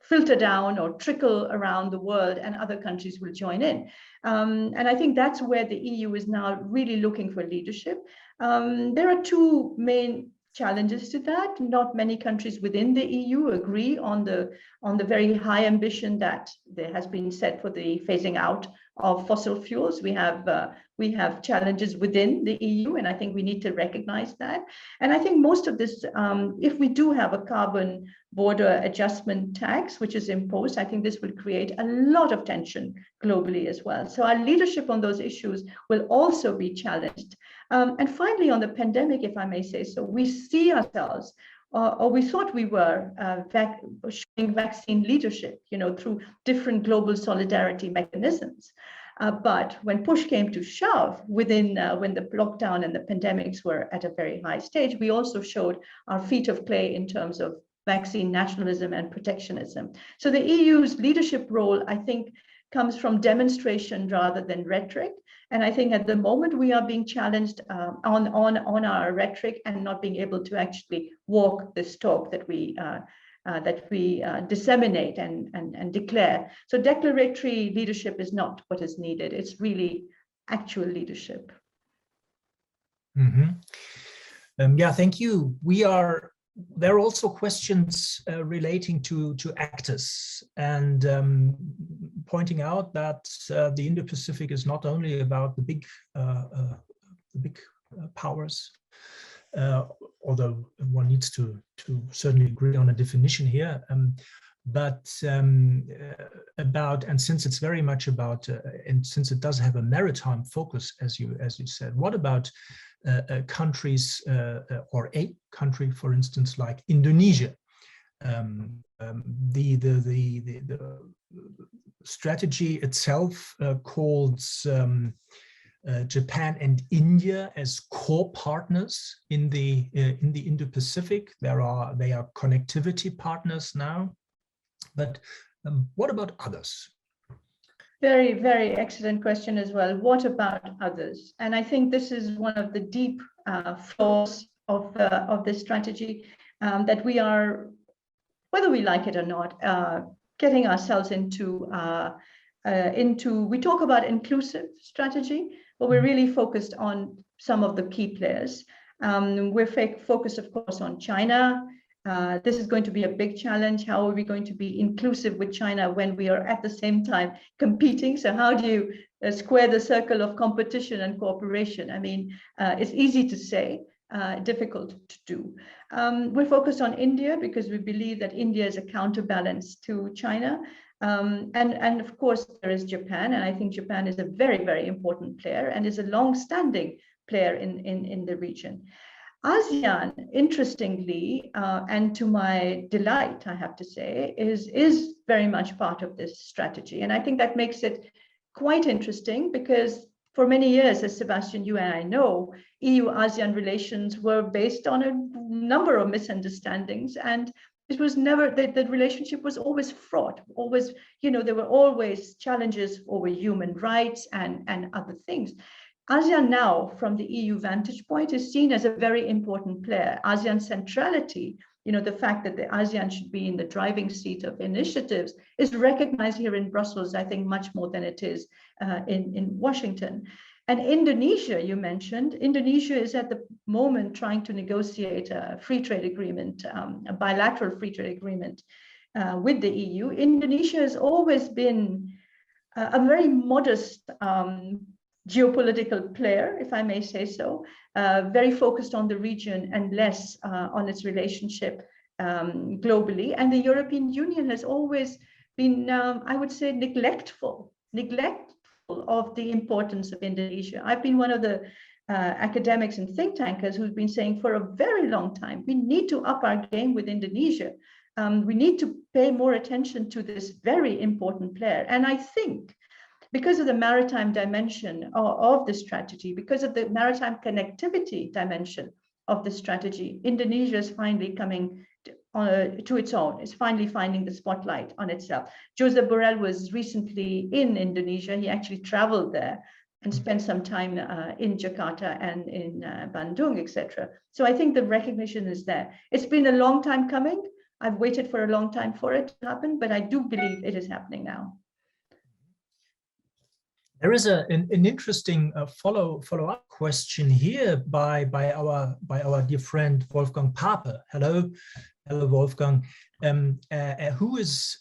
filter down or trickle around the world, and other countries will join in. And I think that's where the EU is now really looking for leadership. There are two main challenges to that. Not many countries within the EU agree on the very high ambition that there has been set for the phasing out of fossil fuels. We have challenges within the EU, and I think we need to recognize that. And I think most of this, if we do have a carbon border adjustment tax, which is imposed, I think this will create a lot of tension globally as well. So our leadership on those issues will also be challenged. And finally, on the pandemic, if I may say so, we see ourselves, or we thought we were showing vaccine leadership, through different global solidarity mechanisms. But when push came to shove, when the lockdown and the pandemics were at a very high stage, we also showed our feet of clay in terms of vaccine nationalism and protectionism. So the EU's leadership role, I think, comes from demonstration rather than rhetoric. And I think at the moment we are being challenged on our rhetoric and not being able to actually walk this talk that we disseminate and declare. So declaratory leadership is not what is needed. It's really actual leadership. Mm-hmm. Yeah, thank you. There are also questions relating to actors and pointing out that the Indo-Pacific is not only about the big powers, although one needs to certainly agree on a definition here, but about, and since it's very much about, and since it does have a maritime focus, as you said, what about countries or a country, for instance, like Indonesia? The strategy itself calls Japan and India as core partners in the Indo-Pacific. They are connectivity partners now, but what about others? Very, very excellent question as well. What about others? And I think this is one of the deep flaws of this strategy, that we are, whether we like it or not, getting ourselves into. We talk about inclusive strategy, but we're really focused on some of the key players. We're focused, of course, on China. This is going to be a big challenge. How are we going to be inclusive with China when we are at the same time competing? So how do you square the circle of competition and cooperation? I mean, it's easy to say, difficult to do. We're focused on India because we believe that India is a counterbalance to China. And of course, there is Japan. And I think Japan is a very, very important player and is a long-standing player in the region. ASEAN, interestingly, and to my delight, I have to say, is very much part of this strategy. And I think that makes it quite interesting because for many years, as Sebastian, you and I know, EU-ASEAN relations were based on a number of misunderstandings, and it was never, the relationship was always fraught, always, there were always challenges over human rights and other things. ASEAN now, from the EU vantage point, is seen as a very important player. ASEAN centrality, the fact that the ASEAN should be in the driving seat of initiatives is recognized here in Brussels, I think, much more than it is in Washington. And Indonesia, you mentioned, Indonesia is at the moment trying to negotiate a free trade agreement, a bilateral free trade agreement with the EU. Indonesia has always been a very modest geopolitical player, if I may say so, very focused on the region and less on its relationship globally. And the European Union has always been, I would say, neglectful of the importance of Indonesia. I've been one of the academics and think tankers who've been saying for a very long time, we need to up our game with Indonesia. We need to pay more attention to this very important player. And I think because of the maritime dimension of the strategy, because of the maritime connectivity dimension of the strategy, Indonesia is finally coming to its own, is finally finding the spotlight on itself. Josep Borrell was recently in Indonesia. He actually traveled there and spent some time in Jakarta and in Bandung, etc. So I think the recognition is there. It's been a long time coming. I've waited for a long time for it to happen, but I do believe it is happening now. There is an interesting follow-up question here by our dear friend Wolfgang Pape. Hello, Wolfgang. Who's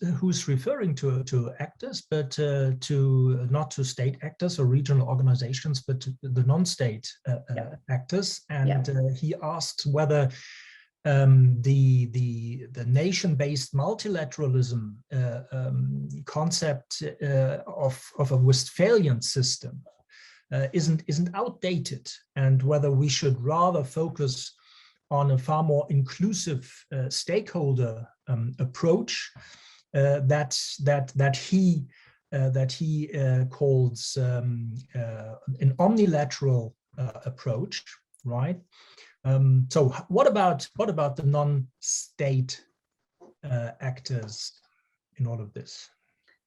referring to actors, but to not to state actors or regional organizations, but to the non-state actors. And he asks whether the nation-based multilateralism concept of a Westphalian system isn't outdated, and whether we should rather focus on a far more inclusive stakeholder approach that he calls an omnilateral approach, right? So what about the non-state actors in all of this?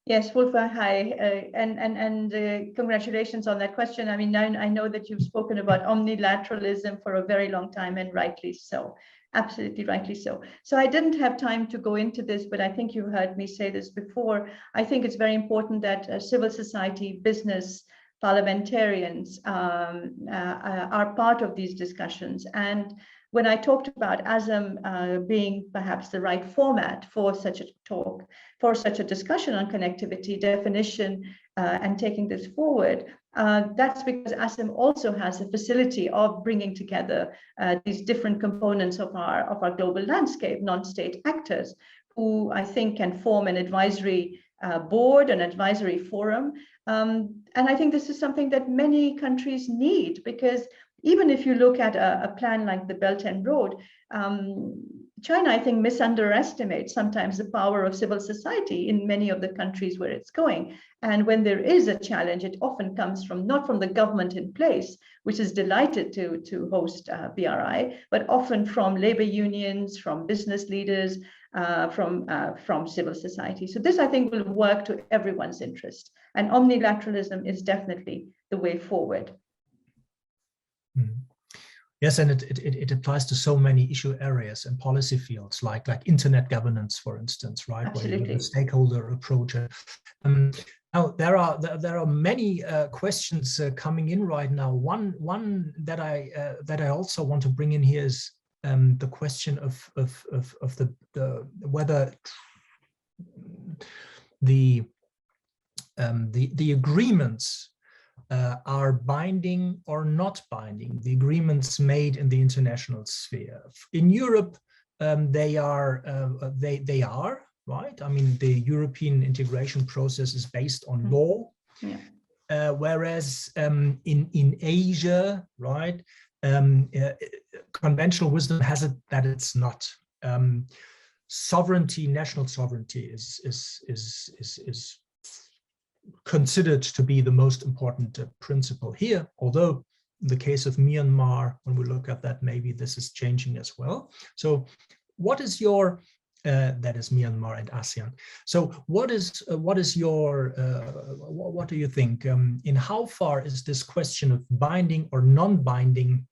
Yes, Wolfgang, hi, and congratulations on that question. I mean, I know that you've spoken about omnilateralism for a very long time, and rightly so, absolutely rightly so. So I didn't have time to go into this, but I think you heard me say this before. I think it's very important that civil society, business, parliamentarians are part of these discussions. And when I talked about ASEM being perhaps the right format for such a talk, for such a discussion on connectivity definition and taking this forward, that's because ASEM also has a facility of bringing together these different components of our global landscape, non-state actors, who I think can form an advisory board, an advisory forum. And I think this is something that many countries need, because even if you look at a plan like the Belt and Road, China, I think, misunderestimates sometimes the power of civil society in many of the countries where it's going. And when there is a challenge, it often comes from not from the government in place, which is delighted to host BRI, but often from labor unions, from business leaders, from civil society. So this, I think, will work to everyone's interest. And omnilateralism is definitely the way forward. Yes, and it applies to so many issue areas and policy fields, like internet governance, for instance, right? Absolutely. Where you have a stakeholder approach. Now there are many questions coming in right now. One that I also want to bring in here is the question of the whether the agreements are binding or not binding, the agreements made in the international sphere. In Europe, they are, right? I mean, the European integration process is based on law, whereas in Asia, right, conventional wisdom has it that it's not. Sovereignty, national sovereignty is considered to be the most important principle here, although in the case of Myanmar, when we look at that, maybe this is changing as well. So what is your, that is Myanmar and ASEAN. So what do you think, in how far is this question of binding or non-binding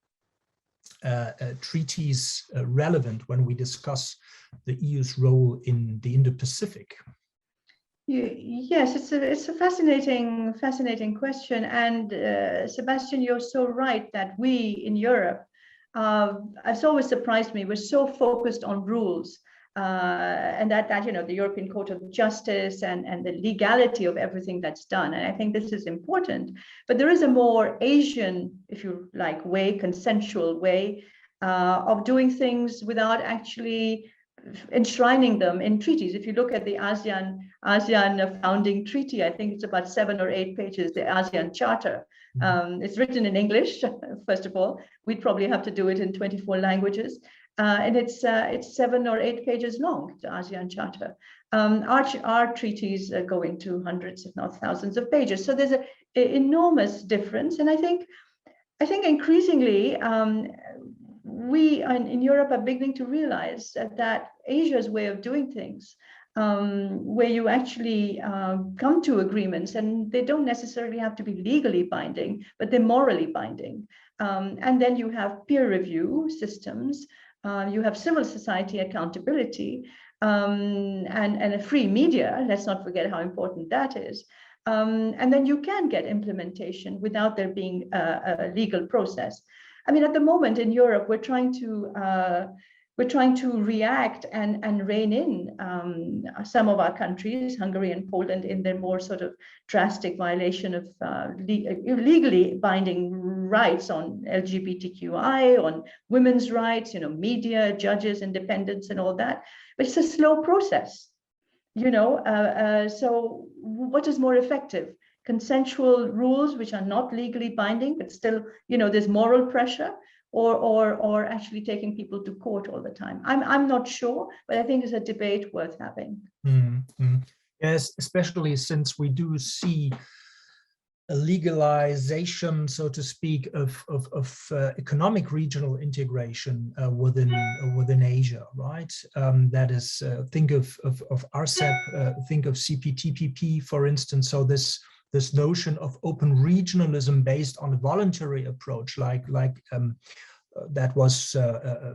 treaties relevant when we discuss the EU's role in the Indo-Pacific? Yes, it's a fascinating question, and Sebastian, you're so right that we in Europe, it's always surprised me, we're so focused on rules, and that you know, the European Court of Justice and the legality of everything that's done, and I think this is important. But there is a more Asian, if you like, way, consensual way of doing things without actually enshrining them in treaties. If you look at the ASEAN founding treaty, I think it's about 7 or 8 pages, the ASEAN Charter. It's written in English, first of all. We'd probably have to do it in 24 languages. And it's 7 or 8 pages long, the ASEAN Charter. Our treaties go into hundreds, if not thousands of pages. So there's an enormous difference. And I think increasingly, we in Europe are beginning to realize that Asia's way of doing things, where you actually come to agreements, and they don't necessarily have to be legally binding, but they're morally binding. And then you have peer review systems, you have civil society accountability, and a free media. Let's not forget how important that is. And then you can get implementation without there being a legal process. I mean, at the moment in Europe, we're trying to react and rein in some of our countries, Hungary and Poland, in their more sort of drastic violation of legally binding rights on LGBTQI, on women's rights, media, judges, independence, and all that. But it's a slow process, so what is more effective? Consensual rules which are not legally binding, but still, there's moral pressure, or actually taking people to court all the time. I'm not sure, but I think it's a debate worth having. Mm-hmm. Yes, especially since we do see a legalization, so to speak, of economic regional integration within Asia, right? That is, think of RCEP, think of CEAPPP, for instance. So this notion of open regionalism based on a voluntary approach, like that was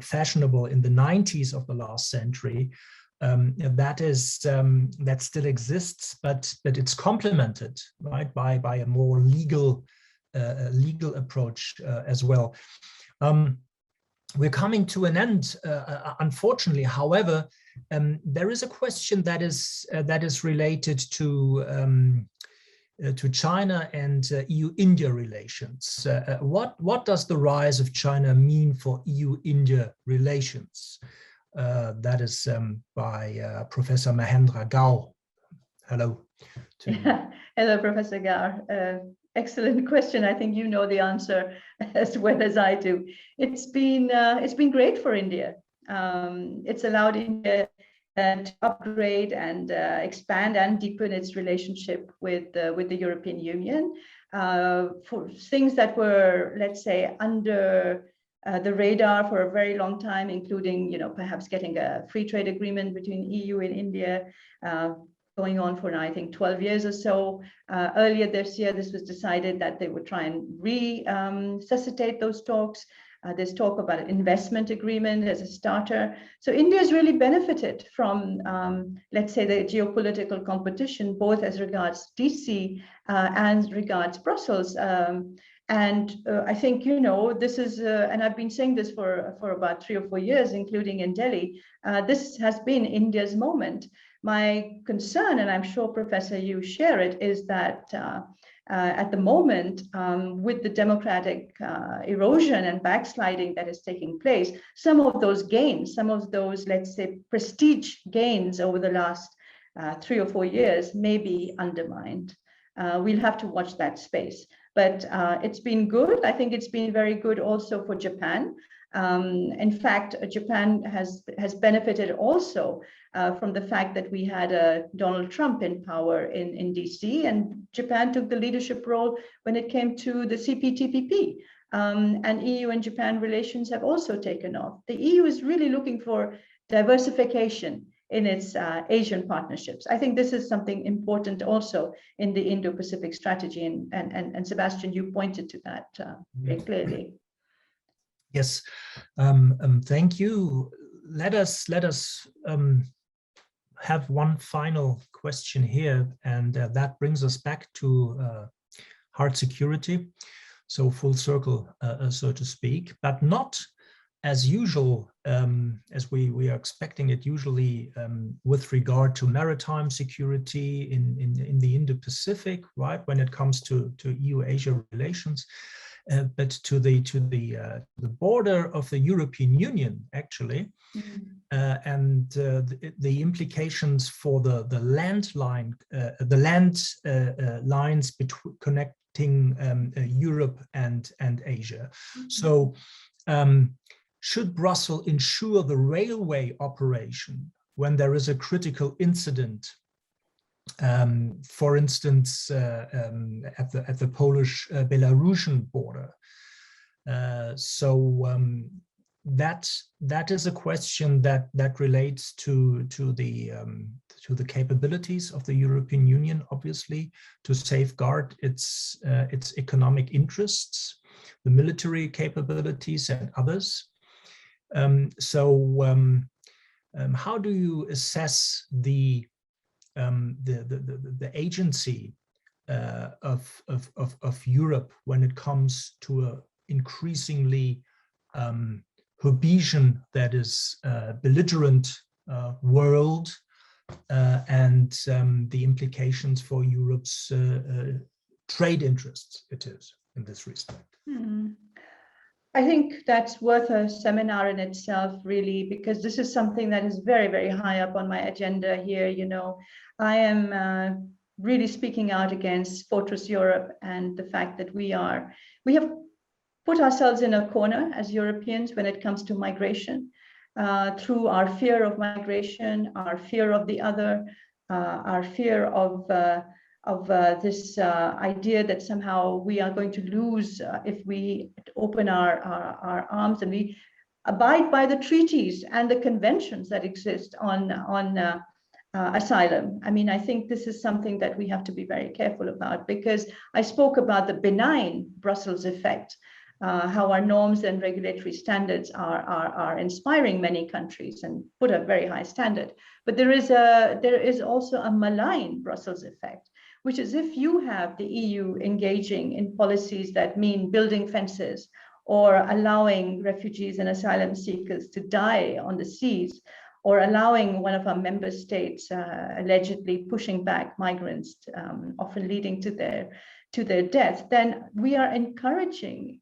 fashionable in the 90s of the last century. That still exists, but it's complemented, right, by a more legal approach as well. We're coming to an end, unfortunately. However, there is a question that is related to China and EU-India relations. What does the rise of China mean for EU-India relations? That is by Professor Mahendra Gao. Hello. Hello, Professor Gao. Excellent question. I think you know the answer as well as I do. It's been great for India. It's allowed India to upgrade and expand and deepen its relationship with the European Union for things that were, let's say, under the radar for a very long time, including, perhaps getting a free trade agreement between EU and India, going on for now, I think 12 years or so. Earlier this year, this was decided that they would try and resuscitate those talks. There's talk about an investment agreement as a starter. So India has really benefited from, let's say, the geopolitical competition, both as regards DC and regards Brussels. And I think, this is, and I've been saying this for about 3 or 4 years, including in Delhi, this has been India's moment. My concern, and I'm sure, Professor, you share it, is that at the moment, with the democratic erosion and backsliding that is taking place, some of those gains, some of those, let's say, prestige gains over the last 3 or 4 years may be undermined. We'll have to watch that space. But it's been good. I think it's been very good also for Japan. In fact, Japan has benefited also from the fact that we had Donald Trump in power in DC, and Japan took the leadership role when it came to the CEAPPP. And EU and Japan relations have also taken off. The EU is really looking for diversification in its Asian partnerships. I think this is something important also in the Indo-Pacific strategy, and Sebastian, you pointed to that very clearly. Yes, thank you. Let us have one final question here, and that brings us back to hard security. So full circle, so to speak, but not as usual, as we are expecting it usually with regard to maritime security in the Indo-Pacific, right? When it comes to EU-Asia relations, but to the border of the European Union, actually, and the implications for the land lines connecting Europe and Asia. So. Should Brussels ensure the railway operation when there is a critical incident, for instance, at the Polish-Belarusian border? That is a question that relates to the capabilities of the European Union, obviously, to safeguard its economic interests, the military capabilities, and others. How do you assess the agency of Europe when it comes to an increasingly Hobbesian, that is belligerent world, and the implications for Europe's trade interests it is in this respect. I think that's worth a seminar in itself, really, because this is something that is very, very high up on my agenda here. You know, I am really speaking out against Fortress Europe and the fact that we have put ourselves in a corner as Europeans when it comes to migration, through our fear of migration, our fear of the other, our fear of this idea that somehow we are going to lose if we open our arms and we abide by the treaties and the conventions that exist on asylum. I mean, I think this is something that we have to be very careful about, because I spoke about the benign Brussels effect, how our norms and regulatory standards are inspiring many countries and put a very high standard. But there is also a malign Brussels effect, which is if you have the EU engaging in policies that mean building fences or allowing refugees and asylum seekers to die on the seas, or allowing one of our member states allegedly pushing back migrants, often leading to their death, then we are encouraging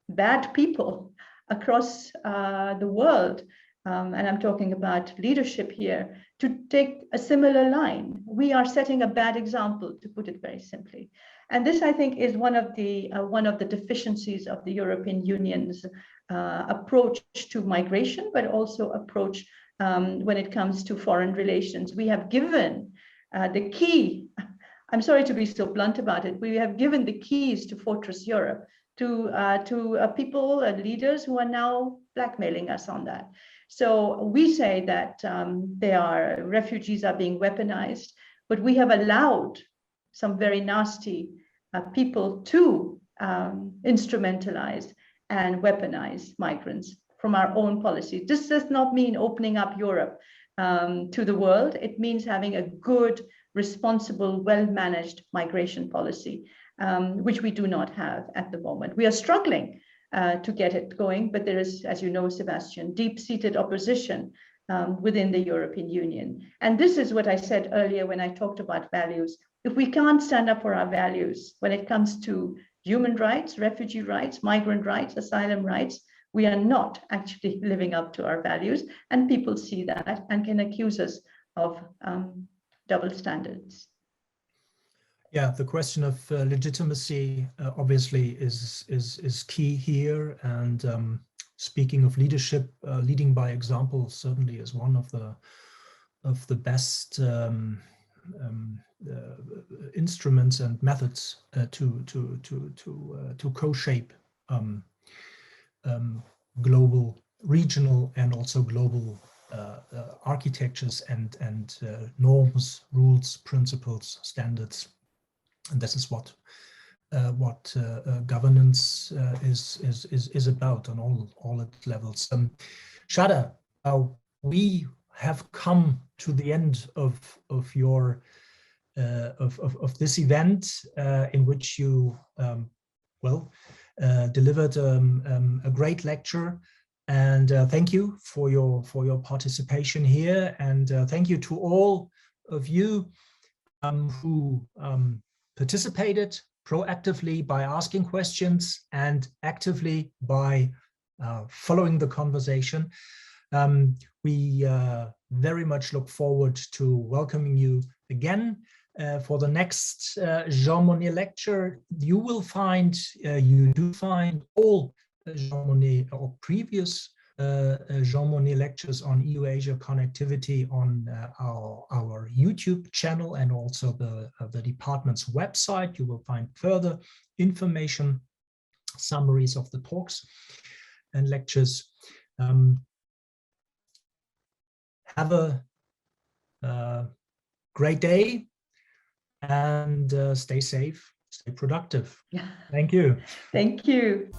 bad people across the world, and I'm talking about leadership here, to take a similar line. We are setting a bad example, to put it very simply. And this, I think, is one of the deficiencies of the European Union's approach to migration, but also approach when it comes to foreign relations. We have given the key, I'm sorry to be so blunt about it, we have given the keys to Fortress Europe to people and leaders who are now blackmailing us on that. So we say that refugees are being weaponized, but we have allowed some very nasty people to instrumentalize and weaponize migrants from our own policies. This does not mean opening up Europe to the world. It means having a good, responsible, well-managed migration policy, which we do not have at the moment. We are struggling to get it going, but there is, as you know, Sebastian, deep-seated opposition within the European Union. And this is what I said earlier when I talked about values. If we can't stand up for our values when it comes to human rights, refugee rights, migrant rights, asylum rights, we are not actually living up to our values, and people see that and can accuse us of double standards. Yeah, the question of legitimacy obviously is key here, and speaking of leadership, leading by example certainly is one of the best instruments and methods to co-shape global, regional, and also global architectures and norms, rules, principles, standards. And this is what governance is about on all its levels. Shada, we have come to the end of your of this event in which you delivered a great lecture, and thank you for your participation here, and thank you to all of you who participated proactively by asking questions and actively by following the conversation. We very much look forward to welcoming you again for the next Jean Monnet lecture. You do find all Jean Monnet or previous Jean Monnet lectures on EU-Asia connectivity on our YouTube channel and also the department's website. You will find further information, summaries of the talks and lectures. Have a great day and stay safe, stay productive. Thank you. Thank you.